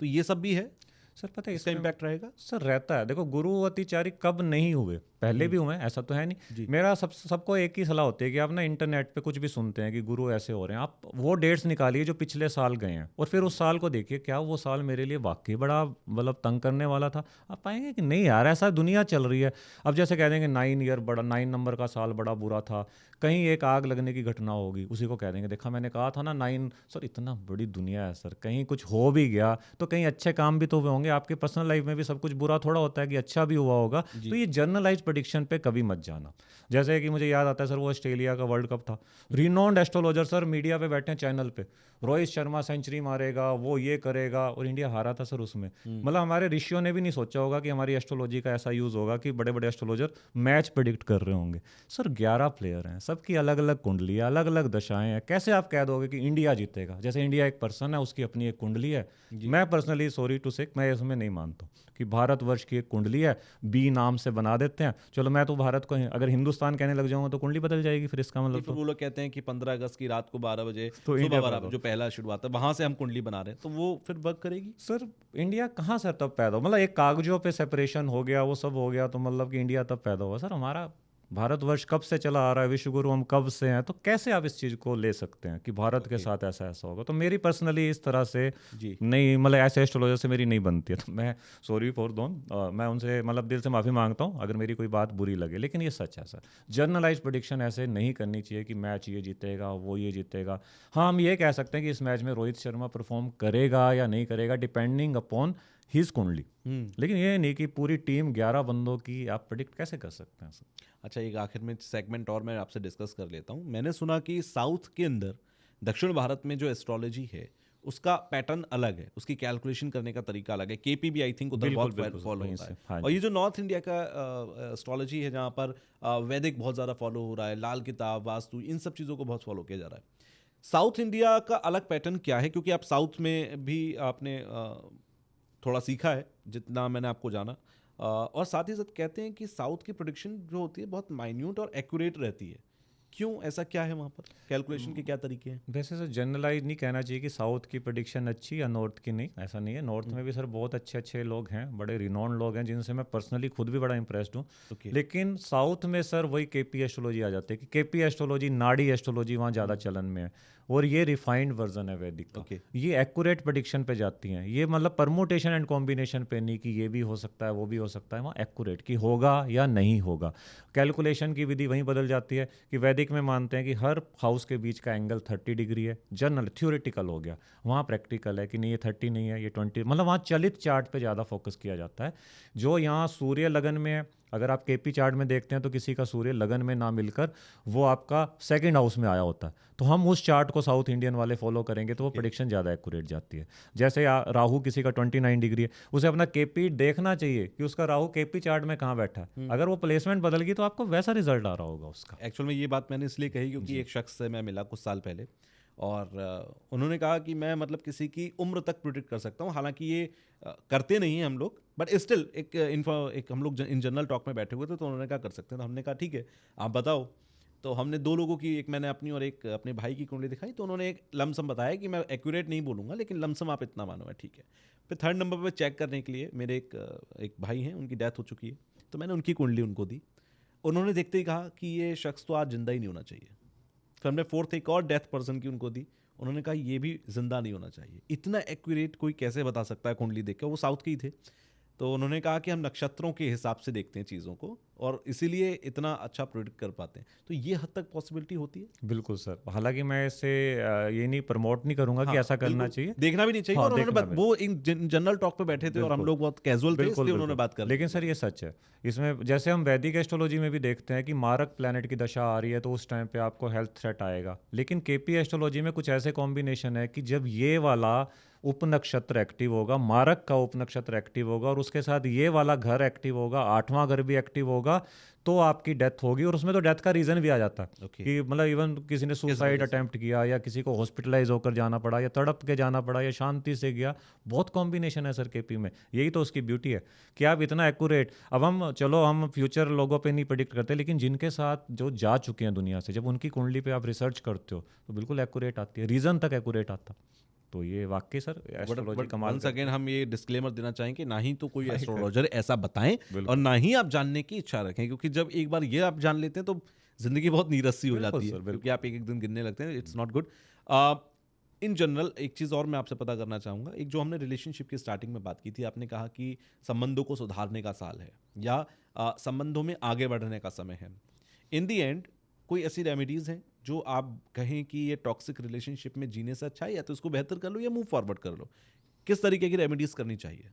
तो ये सब भी है? सर पता है इसका इसमें इम्पैक्ट रहेगा? सर रहता है, देखो गुरु अतिचारी कब नहीं हुए, पहले भी हुए हैं, ऐसा तो है नहीं। जी। मेरा सबको एक ही सलाह होती है कि आप ना इंटरनेट पे कुछ भी सुनते हैं कि गुरु ऐसे हो रहे हैं, आप वो डेट्स निकालिए जो पिछले साल गए हैं और फिर उस साल को देखिए क्या वो साल मेरे लिए वाकई बड़ा मतलब तंग करने वाला था। आप पाएंगे कि नहीं यार ऐसा दुनिया चल रही है। अब जैसे कह देंगे 9 नंबर का साल बड़ा बुरा था, कहीं एक आग लगने की घटना होगी, उसी को कह देंगे देखा मैंने कहा था ना 9। सर इतना बड़ी दुनिया है सर, कहीं कुछ हो भी गया तो कहीं अच्छे काम भी तो हुए होंगे, आपके पर्सनल लाइफ में भी सब कुछ बुरा थोड़ा होता है कि अच्छा भी हुआ होगा। तो ये जर्नलाइज प्रेडिक्शन पे कभी मत जाना। जैसे कि मुझे याद आता है सर वो ऑस्ट्रेलिया का वर्ल्ड कप था, रिनोन्ड एस्ट्रोलॉजर सर मीडिया पे बैठे हैं चैनल पे, रोहित शर्मा सेंचुरी मारेगा, वो ये करेगा, और इंडिया हारा था सर उसमें। मतलब हमारे ऋषियों ने भी नहीं सोचा होगा कि हमारी एस्ट्रोलॉजी का ऐसा यूज होगा कि बड़े बड़े एस्ट्रोलॉजर मैच प्रेडिक्ट कर रहे होंगे। सर 11 प्लेयर हैं, सबकी अलग अलग कुंडली है, अलग अलग दशाएं हैं, कैसे आप कह दोगे कि इंडिया जीतेगा? जैसे इंडिया एक पर्सन है, उसकी अपनी एक कुंडली है। मैं पर्सनली सॉरी टू से मैं इसमें नहीं मानता कि भारतवर्ष की एक कुंडली है, बी नाम से बना देते हैं, चलो मैं तो भारत को अगर हिंदुस्तान कहने लग जाऊंगा तो कुंडली बदल जाएगी, फिर इसका मतलब फिर वो लोग कहते हैं कि 15 अगस्त की रात को 12 बजे, तो सुबह इंडिया 12 पैदा बजे हो। जो पहला शुरुआत है वहां से हम कुंडली बना रहे हैं, तो वो फिर वर्क करेगी? सर इंडिया कहाँ सर तब पैदा हुआ? मतलब एक कागजों पे सेपरेशन हो गया, वो सब हो गया तो मतलब कि इंडिया तब पैदा हुआ? सर हमारा भारतवर्ष कब से चला आ रहा है, विश्व गुरु हम कब से हैं, तो कैसे आप इस चीज़ को ले सकते हैं कि भारत के साथ ऐसा ऐसा होगा? तो मेरी पर्सनली इस तरह से जी। नहीं, मतलब ऐसे एस्ट्रोलॉजर से मेरी नहीं बनती है, तो मैं सॉरी फॉर दोन, मैं उनसे मतलब दिल से माफ़ी मांगता हूँ अगर मेरी कोई बात बुरी लगे, लेकिन ये सच है सर। जर्नलाइज प्रेडिक्शन ऐसे नहीं करनी चाहिए कि मैच ये जीतेगा वो ये जीतेगा। हाँ हम ये कह सकते हैं कि इस मैच में रोहित शर्मा परफॉर्म करेगा या नहीं करेगा डिपेंडिंग अपॉन हिज कुंडली, लेकिन ये नहीं कि पूरी टीम 11 बंदों की आप प्रेडिक्ट कैसे कर सकते हैं सर? अच्छा, एक आखिर में सेगमेंट और मैं आपसे डिस्कस कर लेता हूँ। मैंने सुना कि साउथ के अंदर, दक्षिण भारत में जो एस्ट्रोलॉजी है उसका पैटर्न अलग है, उसकी कैलकुलेशन करने का तरीका अलग है। केपी भी आई थिंक उधर बिल्कुल बहुत बिल्कुल फॉलो वहीं होता से, है। हाँ और जी। ये जो नॉर्थ इंडिया का एस्ट्रोलॉजी है जहाँ पर वैदिक बहुत ज़्यादा फॉलो हो रहा है, लाल किताब, वास्तु, इन सब चीज़ों को बहुत फॉलो किया जा रहा है। साउथ इंडिया का अलग पैटर्न क्या है? क्योंकि आप साउथ में भी आपने थोड़ा सीखा है जितना मैंने आपको जाना, और साथ ही साथ कहते हैं कि साउथ की प्रोडिक्शन जो होती है बहुत माइन्यूट और एक्यूरेट रहती है। क्यों, ऐसा क्या है वहाँ पर? कैलकुलेशन के क्या तरीके हैं? वैसे सर जनरलाइज नहीं कहना चाहिए कि साउथ की प्रेडिक्शन अच्छी या नॉर्थ की नहीं, ऐसा नहीं है। नॉर्थ में भी सर बहुत अच्छे अच्छे लोग हैं, बड़े रिनोन लोग हैं जिनसे मैं पर्सनली खुद भी बड़ा इंप्रेस्ड हूँ। ओके। लेकिन साउथ में सर वही केपी एस्ट्रोलॉजी आ जाती है कि केपी एस्ट्रोलॉजी, नाड़ी एस्ट्रोलॉजी वहाँ ज़्यादा चलन में है, और ये रिफाइंड वर्जन है वैदिक का। ओके। ये एक्यूरेट प्रेडिक्शन पे जाती हैं, ये मतलब परमुटेशन एंड कॉम्बिनेशन पे नहीं कि ये भी हो सकता है वो भी हो सकता है, वहाँ एक्यूरेट कि होगा या नहीं होगा। कैलकुलेशन की विधि वहीं बदल जाती है कि वैदिक में मानते हैं कि हर हाउस के बीच का एंगल 30 डिग्री है, जनरल थ्योरेटिकल हो गया। वहाँ प्रैक्टिकल है कि नहीं ये 30 नहीं है ये 20, मतलब वहाँ चलित चार्ट पे ज़्यादा फोकस किया जाता है। जो यहाँ सूर्य लगन में है, अगर आप केपी चार्ट में देखते हैं तो किसी का सूर्य लगन में ना मिलकर वो आपका सेकंड हाउस में आया होता है, तो हम उस चार्ट को साउथ इंडियन वाले फॉलो करेंगे तो वो प्रेडिक्शन ज़्यादा एक्यूरेट जाती है। जैसे राहु किसी का 29 डिग्री है, उसे अपना केपी देखना चाहिए कि उसका राहु केपी चार्ट में कहाँ बैठा है, अगर वो प्लेसमेंट बदल गई तो आपको वैसा रिजल्ट आ रहा होगा उसका। एक्चुअल में ये बात मैंने इसलिए कही क्योंकि एक शख्स से मैं मिला कुछ साल पहले, और उन्होंने कहा कि मैं मतलब किसी की उम्र तक प्रिडिक्ट कर सकता हूँ। हालांकि ये करते नहीं हैं हम लोग, बट स्टिल एक हम लोग इन जनरल टॉक में बैठे हुए थे तो उन्होंने कहा कर सकते हैं, तो हमने कहा ठीक है आप बताओ। तो हमने दो लोगों की, एक मैंने अपनी और एक अपने भाई की कुंडली दिखाई, तो उन्होंने एक लमसम बताया कि मैं एक्यूरेट नहीं बोलूँगा लेकिन लमसम आप इतना मानो है, ठीक है। फिर थर्ड नंबर पर चेक करने के लिए मेरे एक भाई हैं, उनकी डेथ हो चुकी है, तो मैंने उनकी कुंडली उनको दी। उन्होंने देखते ही कहा कि ये शख्स तो आज जिंदा ही नहीं होना चाहिए। फिर हमने फोर्थ एक और डेथ पर्सन की उनको दी, उन्होंने कहा ये भी जिंदा नहीं होना चाहिए। इतना एक्यूरेट कोई कैसे बता सकता है कुंडली देख के? वो साउथ के ही थे। तो उन्होंने कहा कि हम नक्षत्रों के हिसाब से देखते हैं चीज़ों को और इसीलिए इतना अच्छा प्रोडिक्ट कर पाते हैं। तो ये हद तक पॉसिबिलिटी होती है। बिल्कुल सर, हालांकि मैं इसे ये नहीं प्रमोट नहीं करूंगा कि ऐसा करना बिल्कुल, चाहिए, देखना भी नहीं चाहिए। हाँ और उन्होंने देखना भी। वो इन जनरल टॉक पे बैठे थे और हम बिल्कुल। लोग बहुत कैजुअल थे, बिल्कुल इसलिए उन्होंने बिल्कुल। बात कर ली। लेकिन सर ये सच है, इसमें जैसे हम वैदिक एस्ट्रोलॉजी में भी देखते हैं कि मारक प्लैनेट की दशा आ रही है तो उस टाइम पे आपको हेल्थ थ्रेट आएगा, लेकिन केपी एस्ट्रोलॉजी में कुछ ऐसे कॉम्बिनेशन है कि जब ये वाला उपनक्षत्र एक्टिव होगा, मारक का उपनक्षत्र एक्टिव होगा और उसके साथ ये वाला घर एक्टिव होगा, 8वां घर भी एक्टिव होगा, तो आपकी डेथ होगी। और उसमें तो डेथ का रीज़न भी आ जाता है Okay. कि मतलब इवन किसी ने सुसाइड वजह से? अटेम्प्ट किया या किसी को हॉस्पिटलाइज होकर जाना पड़ा या तड़प के जाना पड़ा या शांति से गया। बहुत कॉम्बिनेशन है सर केपी में, यही तो उसकी ब्यूटी है कि आप इतना एक्यूरेट। अब हम चलो हम फ्यूचर लोगों पे नहीं प्रिडिक्ट करते, लेकिन जिनके साथ जो जा चुके हैं दुनिया से, जब उनकी कुंडली पे आप रिसर्च करते हो तो बिल्कुल एक्यूरेट आती है, रीज़न तक एक्यूरेट आता। तो ये वाकई सर एस्ट्रोलॉजी कमाल वंस करती अगेन है। हम ये डिस्क्लेमर देना चाहेंगे, ना ही तो कोई नहीं एस्ट्रोलॉजर ऐसा बताएं बिल्कुल। और ना ही आप जानने की इच्छा रखें, क्योंकि जब एक बार ये आप जान लेते हैं तो जिंदगी बहुत नीरस सी हो बिल्कुल जाती है, सर, बिल्कुल। क्योंकि आप एक एक दिन गिनने लगते हैं। It's not good. In general एक चीज़ और मैं आपसे पता करना चाहूँगा, एक जो हमने रिलेशनशिप की स्टार्टिंग में बात की थी, आपने कहा कि संबंधों को सुधारने का साल है या संबंधों में आगे बढ़ने का समय है। इन दी एंड कोई ऐसी रेमेडीज़ हैं जो आप कहें कि ये टॉक्सिक रिलेशनशिप में जीने से अच्छा है, या तो इसको बेहतर कर लो या मूव फॉरवर्ड कर लो? किस तरीके की रेमेडीज़ करनी चाहिए?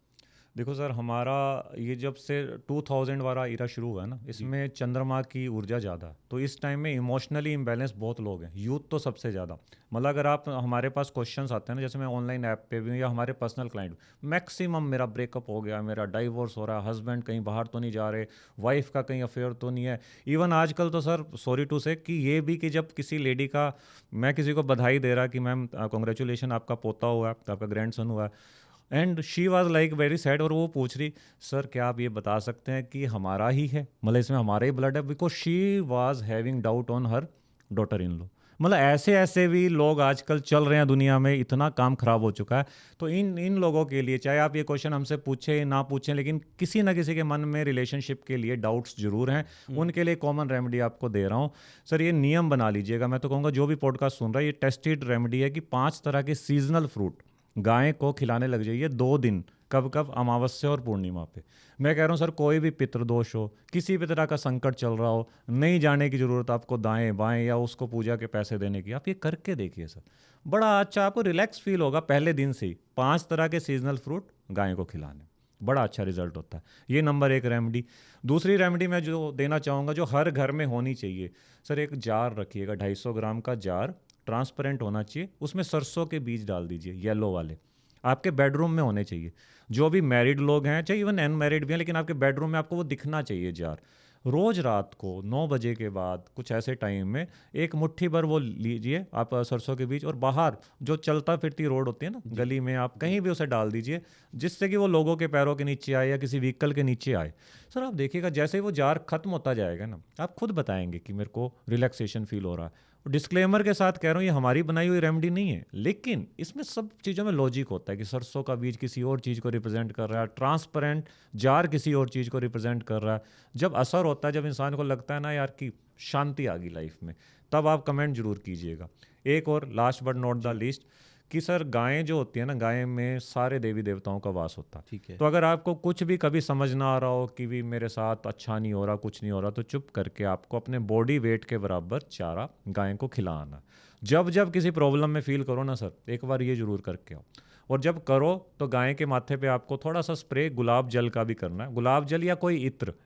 देखो सर, हमारा ये जब से 2000 वाला ईरा शुरू हुआ है ना, इसमें चंद्रमा की ऊर्जा ज़्यादा है, तो इस टाइम में इमोशनली इम्बैलेंस बहुत लोग हैं, यूथ तो सबसे ज़्यादा। मतलब अगर आप हमारे पास क्वेश्चंस आते हैं ना, जैसे मैं ऑनलाइन ऐप पे भी हूँ या हमारे पर्सनल क्लाइंट, मैक्सिमम मेरा ब्रेकअप हो गया, मेरा डाइवोर्स हो रहा है, हस्बैंड कहीं बाहर तो नहीं जा रहे, वाइफ का कहीं अफेयर तो नहीं है। इवन आजकल तो सर सॉरी टू से कि ये भी कि जब किसी लेडी का, मैं किसी को बधाई दे रहा कि मैम कॉन्ग्रेचुलेशन आपका पोता हुआ है, आपका ग्रैंडसन हुआ है, and she was like very sad, और वो पूछ रही सर क्या आप ये बता सकते हैं कि हमारा ही है, मतलब इसमें हमारा ही ब्लड है, because she was having doubt on her daughter in law. मतलब ऐसे ऐसे भी लोग आजकल चल रहे हैं दुनिया में, इतना काम खराब हो चुका है। तो इन लोगों के लिए, चाहे आप ये क्वेश्चन हमसे पूछें ना पूछें, लेकिन किसी ना किसी के मन में रिलेशनशिप के लिए डाउट्स जरूर हैं, उनके लिए कॉमन रेमेडी आपको दे रहा हूँ सर। ये नियम बना लीजिएगा, मैं तो कहूँगा जो भी पॉडकास्ट सुन रहा है, ये टेस्टेड रेमेडी है कि 5 तरह के सीजनल फ्रूट गाय को खिलाने लग जाइए 2 दिन, कब कब, अमावस्या और पूर्णिमा पे। मैं कह रहा हूँ सर, कोई भी पितृदोष हो, किसी भी तरह का संकट चल रहा हो, नहीं जाने की ज़रूरत आपको दाएं बाएं या उसको पूजा के पैसे देने की, आप ये करके देखिए सर, बड़ा अच्छा आपको रिलैक्स फील होगा पहले दिन से ही। 5 तरह के सीजनल फ्रूट गाय को खिलाने, बड़ा अच्छा रिजल्ट होता है। ये नंबर 1 रेमेडी। दूसरी रेमेडी मैं जो देना चाहूँगा, जो हर घर में होनी चाहिए सर, एक जार रखिएगा, 250 ग्राम का जार, ट्रांसपेरेंट होना चाहिए, उसमें सरसों के बीज डाल दीजिए, येलो वाले, आपके बेडरूम में होने चाहिए। जो भी मैरिड लोग हैं, चाहे इवन अनमैरिड भी हैं, लेकिन आपके बेडरूम में आपको वो दिखना चाहिए जार। रोज़ रात को 9 बजे के बाद कुछ ऐसे टाइम में एक मुट्ठी भर वो लीजिए आप, सरसों के बीज, और बाहर जो चलता फिरती रोड होती है ना गली में, आप कहीं भी उसे डाल दीजिए, जिससे कि वो लोगों के पैरों के नीचे आए या किसी व्हीकल के नीचे आए। सर आप देखिएगा जैसे ही वो जार खत्म होता जाएगा ना, आप खुद बताएंगे कि मेरे को रिलैक्सेशन फील हो रहा है। डिस्क्लेमर के साथ कह रहा हूँ, ये हमारी बनाई हुई रेमेडी नहीं है, लेकिन इसमें सब चीज़ों में लॉजिक होता है कि सरसों का बीज किसी और चीज़ को रिप्रेजेंट कर रहा है, ट्रांसपेरेंट जार किसी और चीज़ को रिप्रेजेंट कर रहा है। जब असर होता है, जब इंसान को लगता है ना यार कि शांति आ गई लाइफ में, तब आप कमेंट जरूर कीजिएगा। एक और last but not the least, कि सर गायें जो होती है ना, गायें में सारे देवी देवताओं का वास होता है। ठीक है। तो अगर आपको कुछ भी कभी समझ ना आ रहा हो कि भी मेरे साथ अच्छा नहीं हो रहा, कुछ नहीं हो रहा, तो चुप करके आपको अपने बॉडी वेट के बराबर चारा गाय को खिलाना। जब जब किसी प्रॉब्लम में फील करो ना सर, एक बार ये जरूर करके आओ। और जब करो तो गाय के माथे पे आपको थोड़ा सा स्प्रे गुलाब जल का भी करना है, गुलाब जल या कोई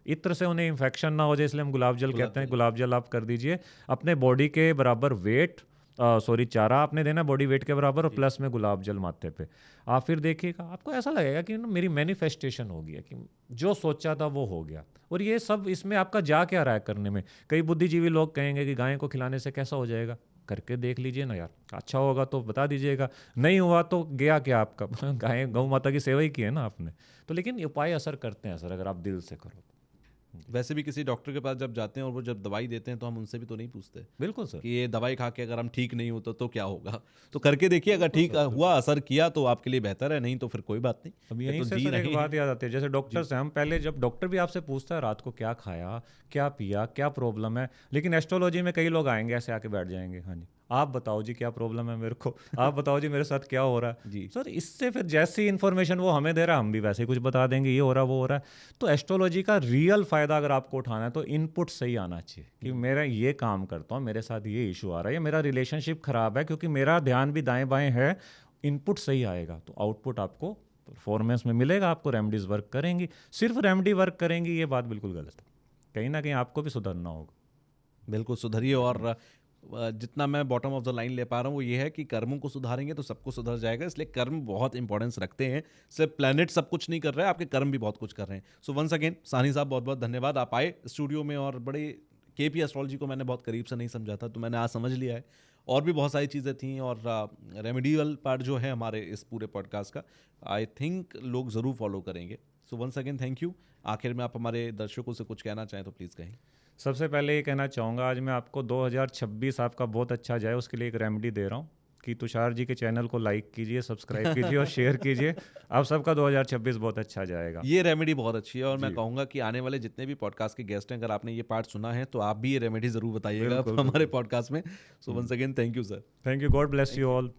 इत्र से उन्हें इन्फेक्शन ना हो जाए, इसलिए हम गुलाब जल कहते हैं। गुलाब जल आप कर दीजिए, अपने बॉडी के बराबर वेट, चारा आपने देना बॉडी वेट के बराबर, और प्लस में गुलाब जल माथे पे। आप फिर देखिएगा, आपको ऐसा लगेगा कि मेरी मैनिफेस्टेशन हो गया, कि जो सोचा था वो हो गया। और ये सब इसमें आपका जा क्या रहा है करने में। कई बुद्धिजीवी लोग कहेंगे कि गाय को खिलाने से कैसा हो जाएगा, करके देख लीजिए ना यार, अच्छा होगा तो बता दीजिएगा, नहीं हुआ तो गया क्या आपका गाय गौ माता की सेवा ही की है ना आपने। तो लेकिन उपाय असर करते हैं सर, अगर आप दिल से करो। वैसे भी किसी डॉक्टर के पास जब जाते हैं और वो जब दवाई देते हैं, तो हम उनसे भी तो नहीं पूछते बिल्कुल सर कि ये दवाई खा के अगर हम ठीक नहीं होते तो क्या होगा। तो करके देखिए, अगर ठीक हुआ, असर किया, तो आपके लिए बेहतर है, नहीं तो फिर कोई बात नहीं। अब ये यहीं तो से जी सर रहे एक बात हैं। याद आती है, जैसे डॉक्टर्स हैं, हम पहले जब डॉक्टर भी आपसे पूछता है रात को क्या खाया, क्या पिया, क्या प्रॉब्लम है, लेकिन एस्ट्रोलॉजी में कई लोग आएंगे ऐसे आके बैठ जाएंगे, हाँ जी आप बताओ जी क्या प्रॉब्लम है मेरे को, आप बताओ जी मेरे साथ क्या हो रहा है जी। सर। इससे फिर जैसी इन्फॉर्मेशन वो हमें दे रहा है, हम भी वैसे ही कुछ बता देंगे, ये हो रहा वो हो रहा है। तो एस्ट्रोलॉजी का रियल फायदा अगर आपको उठाना है, तो इनपुट सही आना चाहिए कि मेरा ये काम करता हूँ, मेरे साथ ये इशू आ रहा है, या मेरा रिलेशनशिप खराब है क्योंकि मेरा ध्यान भी दाएं बाएं है। इनपुट सही आएगा तो आउटपुट आपको परफॉर्मेंस में मिलेगा, आपको रेमेडीज वर्क करेंगी। सिर्फ रेमेडी वर्क करेंगी ये बात बिल्कुल गलत है, कहीं ना कहीं आपको भी सुधरना होगा। बिल्कुल सुधरिए और जितना मैं बॉटम ऑफ द लाइन ले पा रहा हूँ वो ये है कि कर्मों को सुधारेंगे तो सब कुछ सुधर जाएगा, इसलिए कर्म बहुत इंपॉर्टेंस रखते हैं। सिर्फ प्लेनेट सब कुछ नहीं कर रहा है, आपके कर्म भी बहुत कुछ कर रहे हैं। सो वंस अगेन साहनी साहब बहुत बहुत धन्यवाद, आप आए स्टूडियो में और बड़े केपी एस्ट्रोलॉजी को मैंने बहुत करीब से नहीं समझा था, तो मैंने आज समझ लिया है। और भी बहुत सारी चीज़ें थी, और रेमेडियल पार्ट जो है हमारे इस पूरे पॉडकास्ट का, आई थिंक लोग ज़रूर फॉलो करेंगे। So once again thank you. आखिर में आप हमारे दर्शकों से कुछ कहना चाहें तो प्लीज़ कहें। सबसे पहले ये कहना चाहूँगा, आज मैं आपको 2026 आपका बहुत अच्छा जाए उसके लिए एक रेमेडी दे रहा हूँ कि तुषार जी के चैनल को लाइक कीजिए, सब्सक्राइब कीजिए और शेयर कीजिए। आप सबका 2026 बहुत अच्छा जाएगा। ये रेमेडी बहुत अच्छी है, और मैं जी। कहूँगा कि आने वाले जितने भी पॉडकास्ट के गेस्ट हैं, अगर आपने ये पार्ट सुना है तो आप भी ये रेमेडी ज़रूर बताइएगा बिल्कुल, हमारे बिल्कुल। पॉडकास्ट में। So once again thank you sir. Thank you, God bless you all.